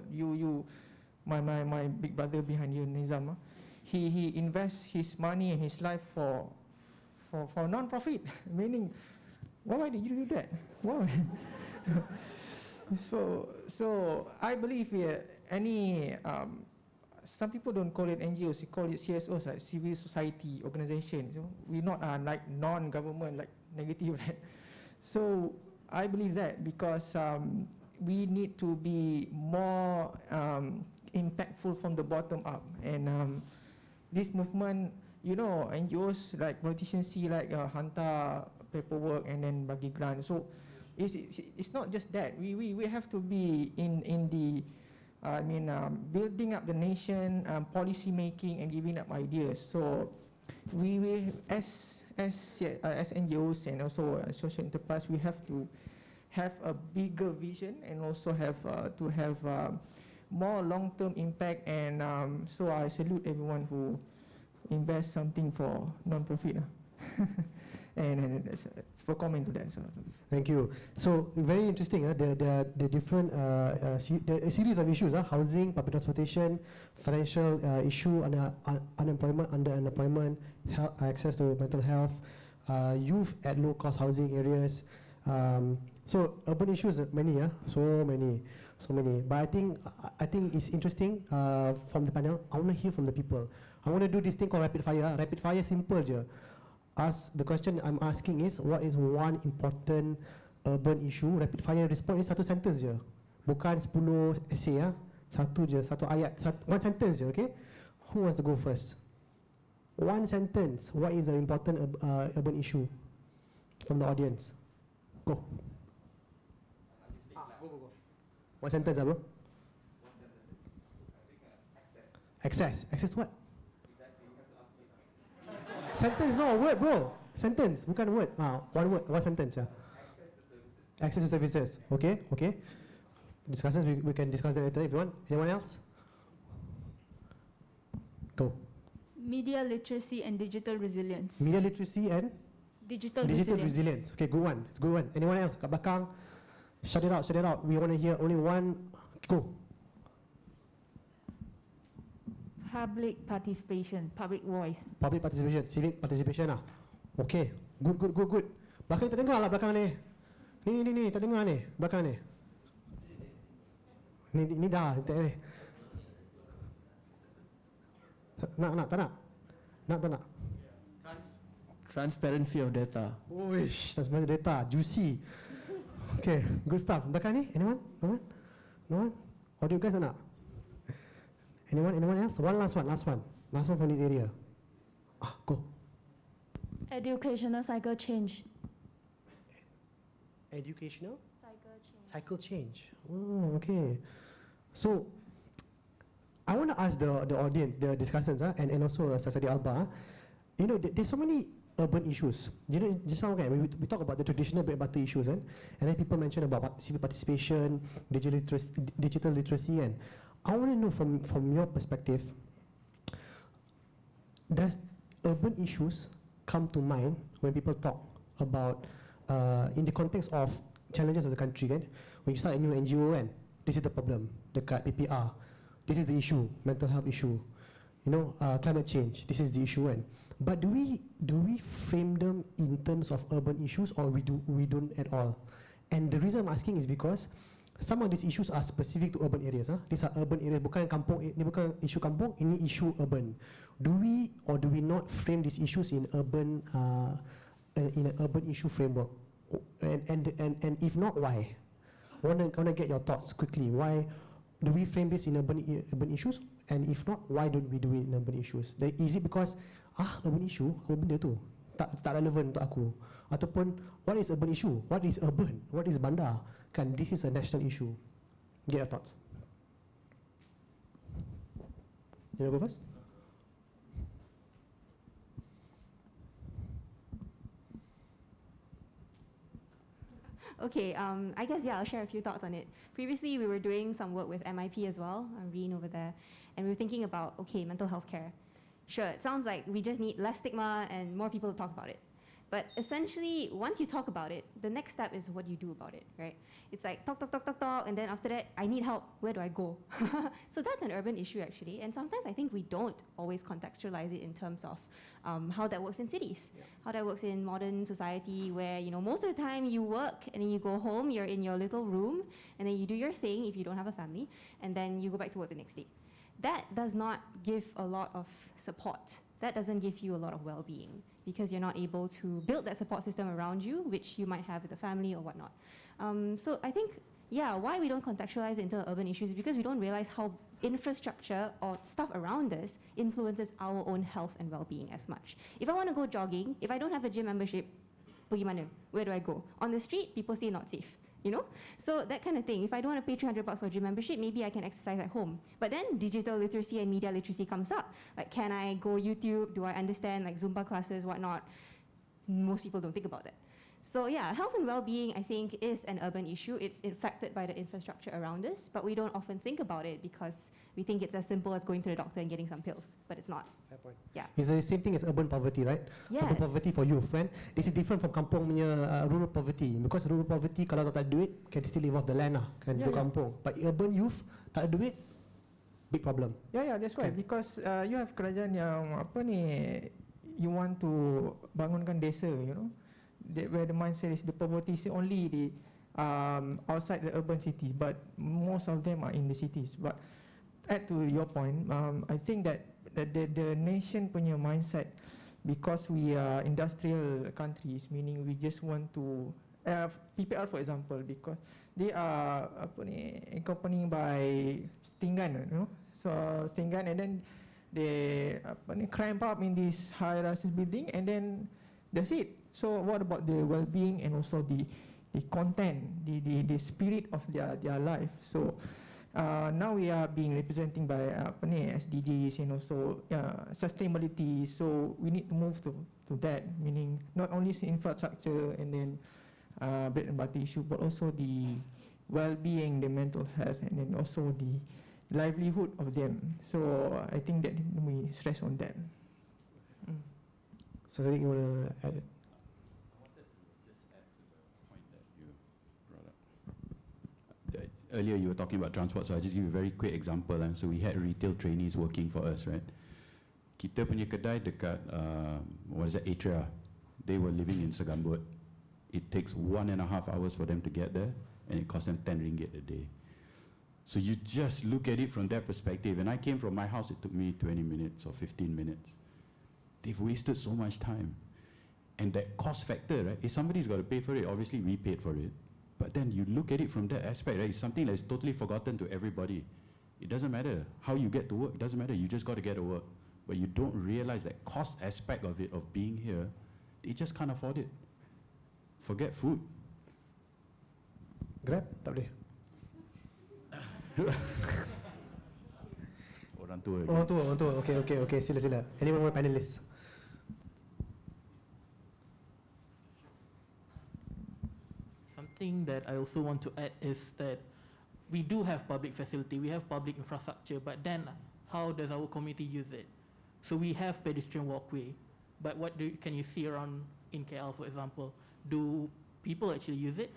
my big brother behind you, Nizam, he invests his money and his life for non-profit, meaning, why did you do that? Why? So I believe some people don't call it NGOs, they call it CSOs, like civil society organizations. We're not like non-government, like negative, right? So I believe that because we need to be more impactful from the bottom up, and this movement, NGOs like politicians see like hantar paperwork and then bagi grant. So it's not just that. We have to be in the building up the nation, policy making, and giving up ideas. So we as NGOs and also social enterprise, we have to have a bigger vision and also have to have more long-term impact. And so I salute everyone who invest something for non-profit. And that's for comment to that. So. Thank you. So very interesting. The different the series of issues: housing, public transportation, financial issue, unemployment, underemployment, access to mental health, youth at low-cost housing areas. So urban issues, many. So many. But I think it's interesting from the panel. I want to hear from the people. I want to do this thing called rapid fire. Rapid fire, simple je. The question I'm asking is, what is one important urban issue? Rapid fire response is satu sentence je, bukan 10 essay ya. Satu je, satu ayat, one sentence je, okay? Who wants to go first? One sentence. What is the important urban issue from the audience? Go. Go. One sentence, bro. Access. Access to what? Sentence, no word, bro. Sentence, bukan word. One word, one sentence. Access to services. Okay. Discussions, we can discuss that later if you want. Anyone else? Go. Media literacy and digital resilience. Media literacy and Digital resilience. Okay, good one. It's a good one. Anyone else? Kat belakang? Shout it out, shout it out. We want to hear only one. Go. Public participation, public voice. Public participation, civic participation lah. Okay, good. Belakang tak dengar lah belakang ni. Ni, tak dengar ni, belakang ni. Ni dah, tak ni. Tak nak. Transparency of data. Oish, transparency data, juicy. Okay, good stuff. Belakang ni, anyone? No one? Audio guys tak nak? Anyone else? Last one from this area. Go. Educational cycle change. Educational? Cycle change. Oh, okay. So, I want to ask the audience, the discussants, and also Sasadi Alba, there's so many urban issues. Just now, okay, we talk about the traditional bread and butter issues, and then people mention about civic participation, digital literacy, and I want to know from your perspective, does urban issues come to mind when people talk about, in the context of challenges of the country, kan? When you start a new NGO, and this is the problem, dekat PPR, this is the issue, mental health issue, climate change, this is the issue, and but do we frame them in terms of urban issues, or we don't at all? And the reason I'm asking is because some of these issues are specific to urban areas. These are urban areas, bukan kampung. Ini bukan isu kampung, ini isu urban. Do we not frame these issues in urban in an urban issue framework? And if not, why? I wanna get your thoughts quickly. Why do we frame this in urban issues? And if not, why don't we do it in urban issues? Is it because urban issue, apa benda tu? Tak relevan untuk aku. Ataupun what is urban issue? What is urban? What is bandar? Kan, this is a national issue. Get your thoughts. You wanna go first? Okay, I guess, I'll share a few thoughts on it. Previously, we were doing some work with MIP as well, Reen over there, and we were thinking about, okay, mental health care. Sure, it sounds like we just need less stigma and more people to talk about it. But essentially, once you talk about it, the next step is what you do about it, right? It's like talk, and then after that, I need help, where do I go? So that's an urban issue actually, and sometimes I think we don't always contextualize it in terms of how that works in cities, how that works in modern society where, most of the time you work and then you go home, you're in your little room, and then you do your thing if you don't have a family, and then you go back to work the next day. That does not give a lot of support. That doesn't give you a lot of well-being because you're not able to build that support system around you, which you might have with a family or whatnot. So I think, why we don't contextualize it into urban issues is because we don't realize how infrastructure or stuff around us influences our own health and well-being as much. If I want to go jogging, if I don't have a gym membership, pergi mana? Where do I go? On the street, people say not safe. So that kind of thing. If I don't want to pay $300 for a gym membership, maybe I can exercise at home. But then digital literacy and media literacy comes up. Like, can I go YouTube? Do I understand like Zumba classes, whatnot? Most people don't think about that. So health and well-being, I think, is an urban issue. It's affected by the infrastructure around us, but we don't often think about it because we think it's as simple as going to the doctor and getting some pills, but it's not. Fair point. Yeah. It's the same thing as urban poverty, right? Yes. Urban poverty for youth, right? This is different from kampung punya rural poverty. Because rural poverty, kalau tak ada duit, can still live off the land lah, kan, di kampung. But urban youth, tak ada duit, big problem. Yeah, that's right. Because you have kerajaan yang you want to bangunkan desa, where the mindset is the poverty is only the outside the urban cities, but most of them are in the cities. But add to your point, I think that the nation punya mindset, because we are industrial countries, meaning we just want to PPR for example, because they are accompanied by Stingan, so Stingan, and then they cramp up in this high-rise building, and then that's it. So what about the well-being and also the content, the spirit of their life? So now we are being represented by SDGs and also sustainability. So we need to move to that, meaning not only infrastructure and then bread and butter issue, but also the well-being, the mental health, and then also the livelihood of them. So I think that we stress on that. So I think you want to add it? Earlier you were talking about transport, so I'll just give you a very quick example. So we had retail trainees working for us, right? Kita punya kedai dekat, what is that, Atria. They were living in Segambut. It takes 1.5 hours for them to get there, and it costs them 10 ringgit a day. So you just look at it from that perspective. And I came from my house, it took me 20 minutes or 15 minutes. They've wasted so much time. And that cost factor, right? If somebody's got to pay for it, obviously we paid for it. But then you look at it from that aspect, right? It's something that's totally forgotten to everybody. It doesn't matter how you get to work, it doesn't matter, you just got to get to work. But you don't realize that cost aspect of it, of being here, they just can't afford it. Forget food. Grab? Tak boleh. Orang tua. Orang tua. Okay. Sila. Anyone more panelists? Something that I also want to add is that we do have public facility, we have public infrastructure, but then how does our community use it? So we have pedestrian walkway, but can you see around in KL, for example? Do people actually use it?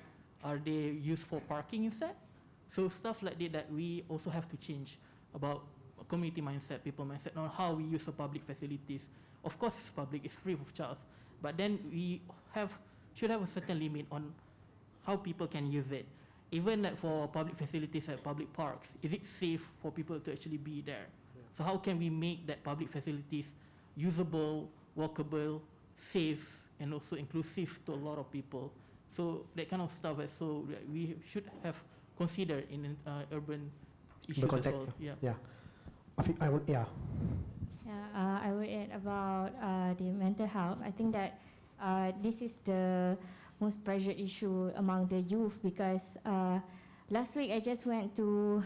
Are they used for parking instead? So stuff like that we also have to change about a community mindset, people mindset, on how we use the public facilities. Of course it's public, it's free of charge, but then we should have a certain limit on how people can use it. Even like for public facilities like public parks, is it safe for people to actually be there? So how can we make that public facilities usable, walkable, safe, and also inclusive to a lot of people? So that kind of stuff so we should have considered in urban issues as well. Yeah. I would add about the mental health. I think that this is the most pressured issue among the youth because last week I just went to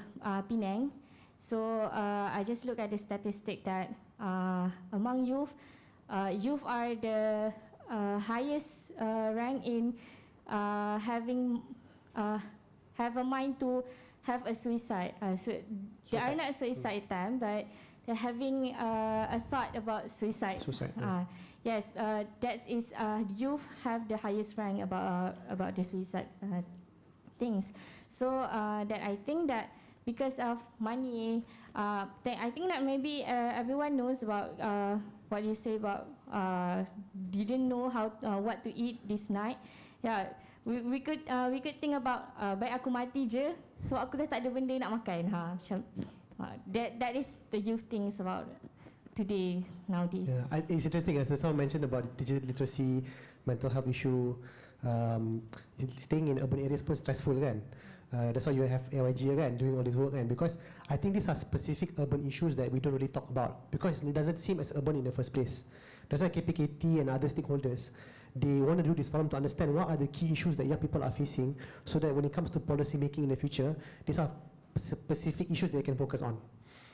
Penang. So I just looked at the statistic that among youth are the highest rank in have a mind to have a suicide. So they are not suicide attempt, but they're having a thought about suicide. Yes, that is youth have the highest rank about the suicide things. So that I think that because of money, I think that maybe everyone knows about what you say about didn't know what to eat this night. Yeah, we could think about baik aku mati je, so aku dah tak ada benda nak makan. That is the youth things about today nowadays. Yeah, it's interesting as someone mentioned about digital literacy, mental health issue. Staying in urban areas pun stressful kan. That's why you have AYG again doing all this work kan, because I think these are specific urban issues that we don't really talk about because it doesn't seem as urban in the first place. That's why KPKT and other stakeholders, they want to do this forum to understand what are the key issues that young people are facing, so that when it comes to policy making in the future, these are specific issues they can focus on.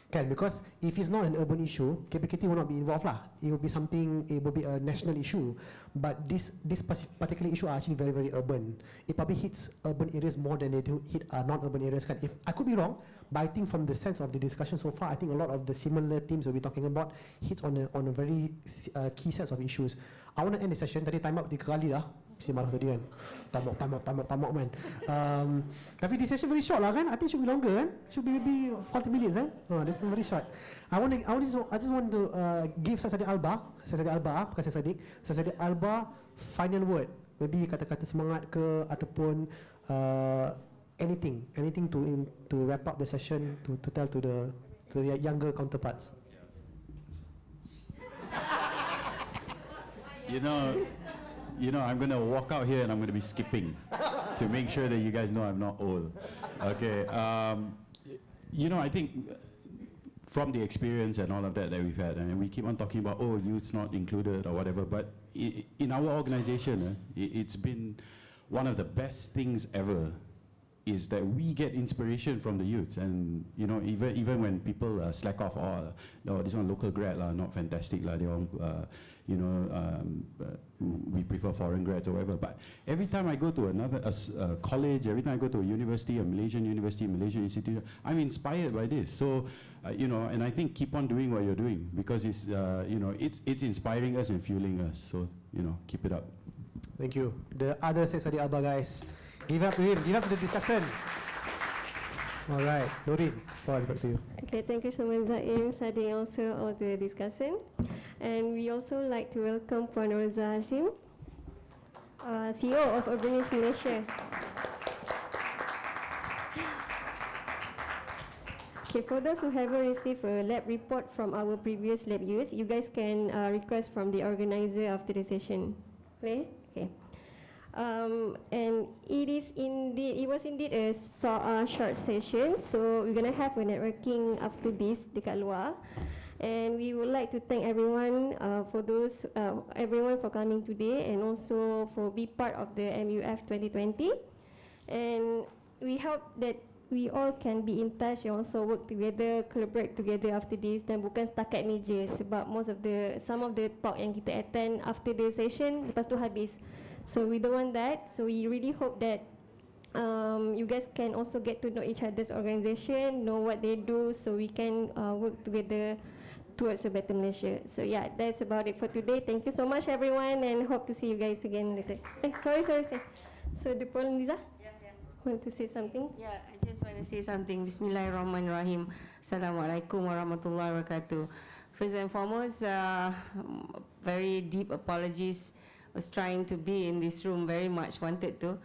Because if it's not an urban issue, KPKT will not be involved lah. It will be something, it will be a national issue. But this particular issue are actually very, very urban. It probably hits urban areas more than they do hit non-urban areas. If I could be wrong, but I think from the sense of the discussion so far, I think a lot of the similar themes that we're talking about hits on a very key sets of issues. I want to end the session. Tadi time up 3 kali dah. Mesti marah tadi kan. Tamak man. Tapi this session very short lah kan. I think should be longer kan. Should be maybe 40 minutes kan. That's very short. I just want to give Sir Sadiq Alba, bukan Sir Sadiq Alba final word. Maybe kata-kata semangat ke ataupun anything to wrap up the session to tell to the younger counterparts. You know, I'm going to walk out here and I'm going to be skipping to make sure that you guys know I'm not old. Okay. I think from the experience and all of that we've had, and we keep on talking about, youth's not included or whatever, but in our organization, it's been one of the best things ever is that we get inspiration from the youths, and you know, even when people slack off, oh, this one local grad lah, not fantastic lah, they all, you know, we prefer foreign grads or whatever. But every time I go to another college, every time I go to a university, a Malaysian university, Malaysian institute, I'm inspired by this. So, you know, and I think keep on doing what you're doing, because it's, you know, it's inspiring us and fueling us. So, you know, keep it up. Thank you. The other Sadi Alba guys, give up to him, give up to the discussion. All right, Nurin, back to you. Okay, thank you so much, Zaim, Sadi, also all the discussion. And we also like to welcome Puan Roza Hashim, CEO of Urbanice Malaysia. Okay, for those who haven't received a lab report from our previous lab youth, you guys can request from the organizer after the session. Okay? Okay. And it was indeed a short session, so we're gonna have a networking after this dekat luar. And we would like to thank everyone everyone for coming today, and also for be part of the MUF2020. And we hope that we all can be in touch and also work together, collaborate together after this, dan bukan setakat ni je, sebab some of the talk yang kita attend after the session lepas tu habis. So we don't want that. So we really hope that you guys can also get to know each other's organization, know what they do, so we can work together towards a better Malaysia. So yeah, that's about it for today. Thank you so much, everyone, and hope to see you guys again later. Sorry. So the Puan Liza? Want to say something? Yeah, I just want to say something. Bismillahirrahmanirrahim. Assalamualaikum warahmatullahi wabarakatuh. First and foremost, very deep apologies. Was trying to be in this room, very much wanted to,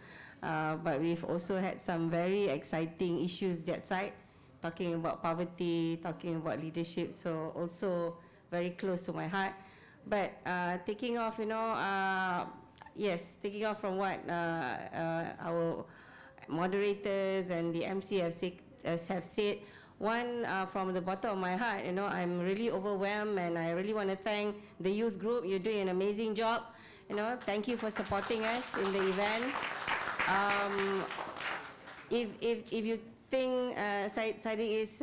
but we've also had some very exciting issues that side, talking about poverty, talking about leadership, so also very close to my heart. But taking off, you know, yes, taking off from what our moderators and the MC have said, one, from the bottom of my heart, you know, I'm really overwhelmed, and I really want to thank the youth group. You're doing an amazing job. You know, thank you for supporting us in the event. If you think Sadi is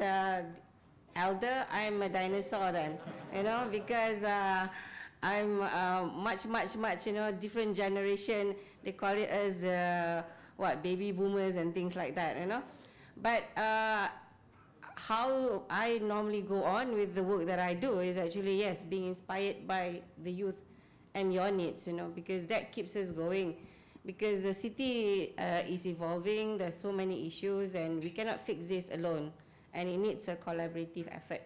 elder, I'm a dinosaur then, you know, because I'm much, you know, different generation. They call it as baby boomers and things like that, you know. But how I normally go on with the work that I do is actually, yes, being inspired by the youth and your needs, you know, because that keeps us going. Because the city is evolving, there's so many issues, and we cannot fix this alone, and it needs a collaborative effort.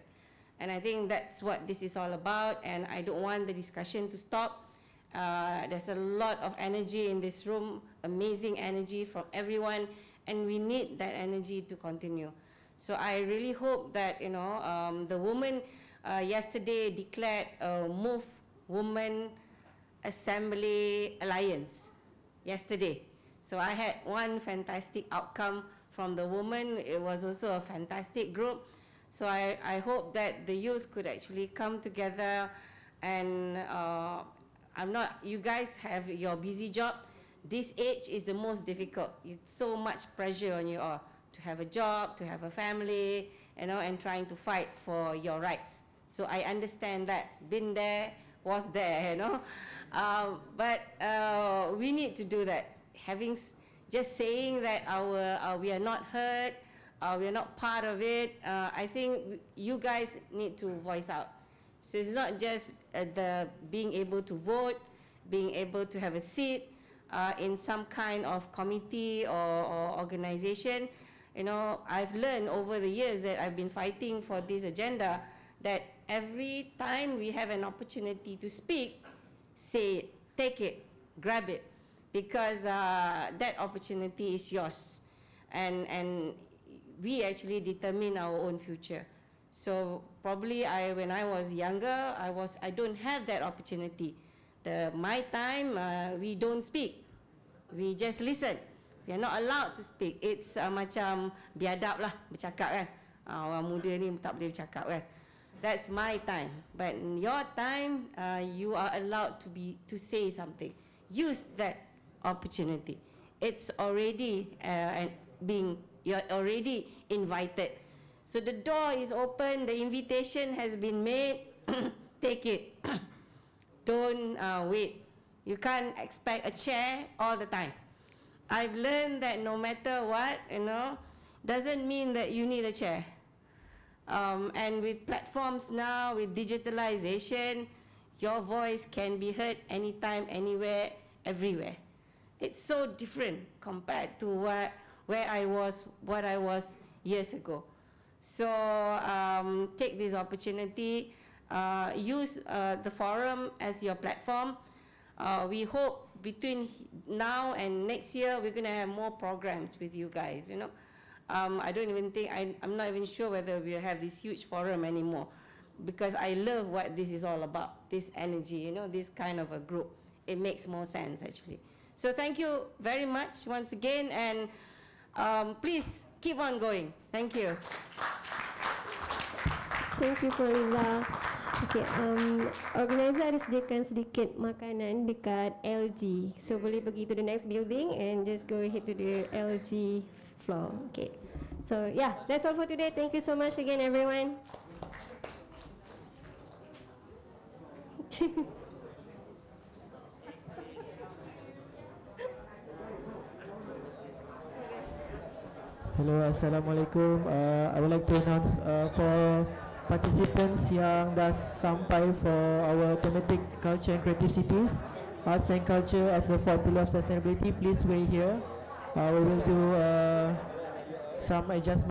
And I think that's what this is all about, and I don't want the discussion to stop. There's a lot of energy in this room, amazing energy from everyone, and we need that energy to continue. So I really hope that, you know, the women yesterday declared a MUF Women Assembly Alliance yesterday. So I had one fantastic outcome from the women. It was also a fantastic group. So I hope that the youth could actually come together, and you guys have your busy job. This age is the most difficult. It's so much pressure on you all to have a job, to have a family, you know, and trying to fight for your rights. So I understand that, been there, was there, you know. But we need to do that. Just saying that we are not heard, we are not part of it, I think you guys need to voice out. So it's not just the being able to vote, being able to have a seat in some kind of committee or organization. You know, I've learned over the years that I've been fighting for this agenda, that every time we have an opportunity to speak, say it, take it, grab it, because that opportunity is yours, and we actually determine our own future. So probably when I was younger, I don't have that opportunity. My time, we don't speak, we just listen. We are not allowed to speak. It's macam biadab lah bercakap kan. Orang muda ni tak boleh bercakap kan. That's my time. But in your time, you are allowed to say something. Use that opportunity. It's already you're already invited. So the door is open, the invitation has been made, take it. Don't wait. You can't expect a chair all the time. I've learned that no matter what, doesn't mean that you need a chair. And with platforms now, with digitalization, your voice can be heard anytime, anywhere, everywhere. It's so different compared to what I was years ago. So take this opportunity, use the forum as your platform. We hope between now and next year, we're going to have more programs with you guys, I don't even think, I'm not even sure whether we'll have this huge forum anymore, because I love what this is all about, this energy, this kind of a group. It makes more sense, actually. So thank you very much once again, and please keep on going. Thank you. Thank you, Puan Liza. Okay, organizer ada sediakan sedikit makanan dekat LG. So boleh pergi to the next building and just go ahead to the LG floor. Okay. So yeah, that's all for today. Thank you so much again, everyone. Hello, Assalamualaikum. I would like to announce for participants yang dah sampai for our thematic culture and creative cities, arts and culture as the fourth pillar of sustainability, please wait here. We will do some adjustment.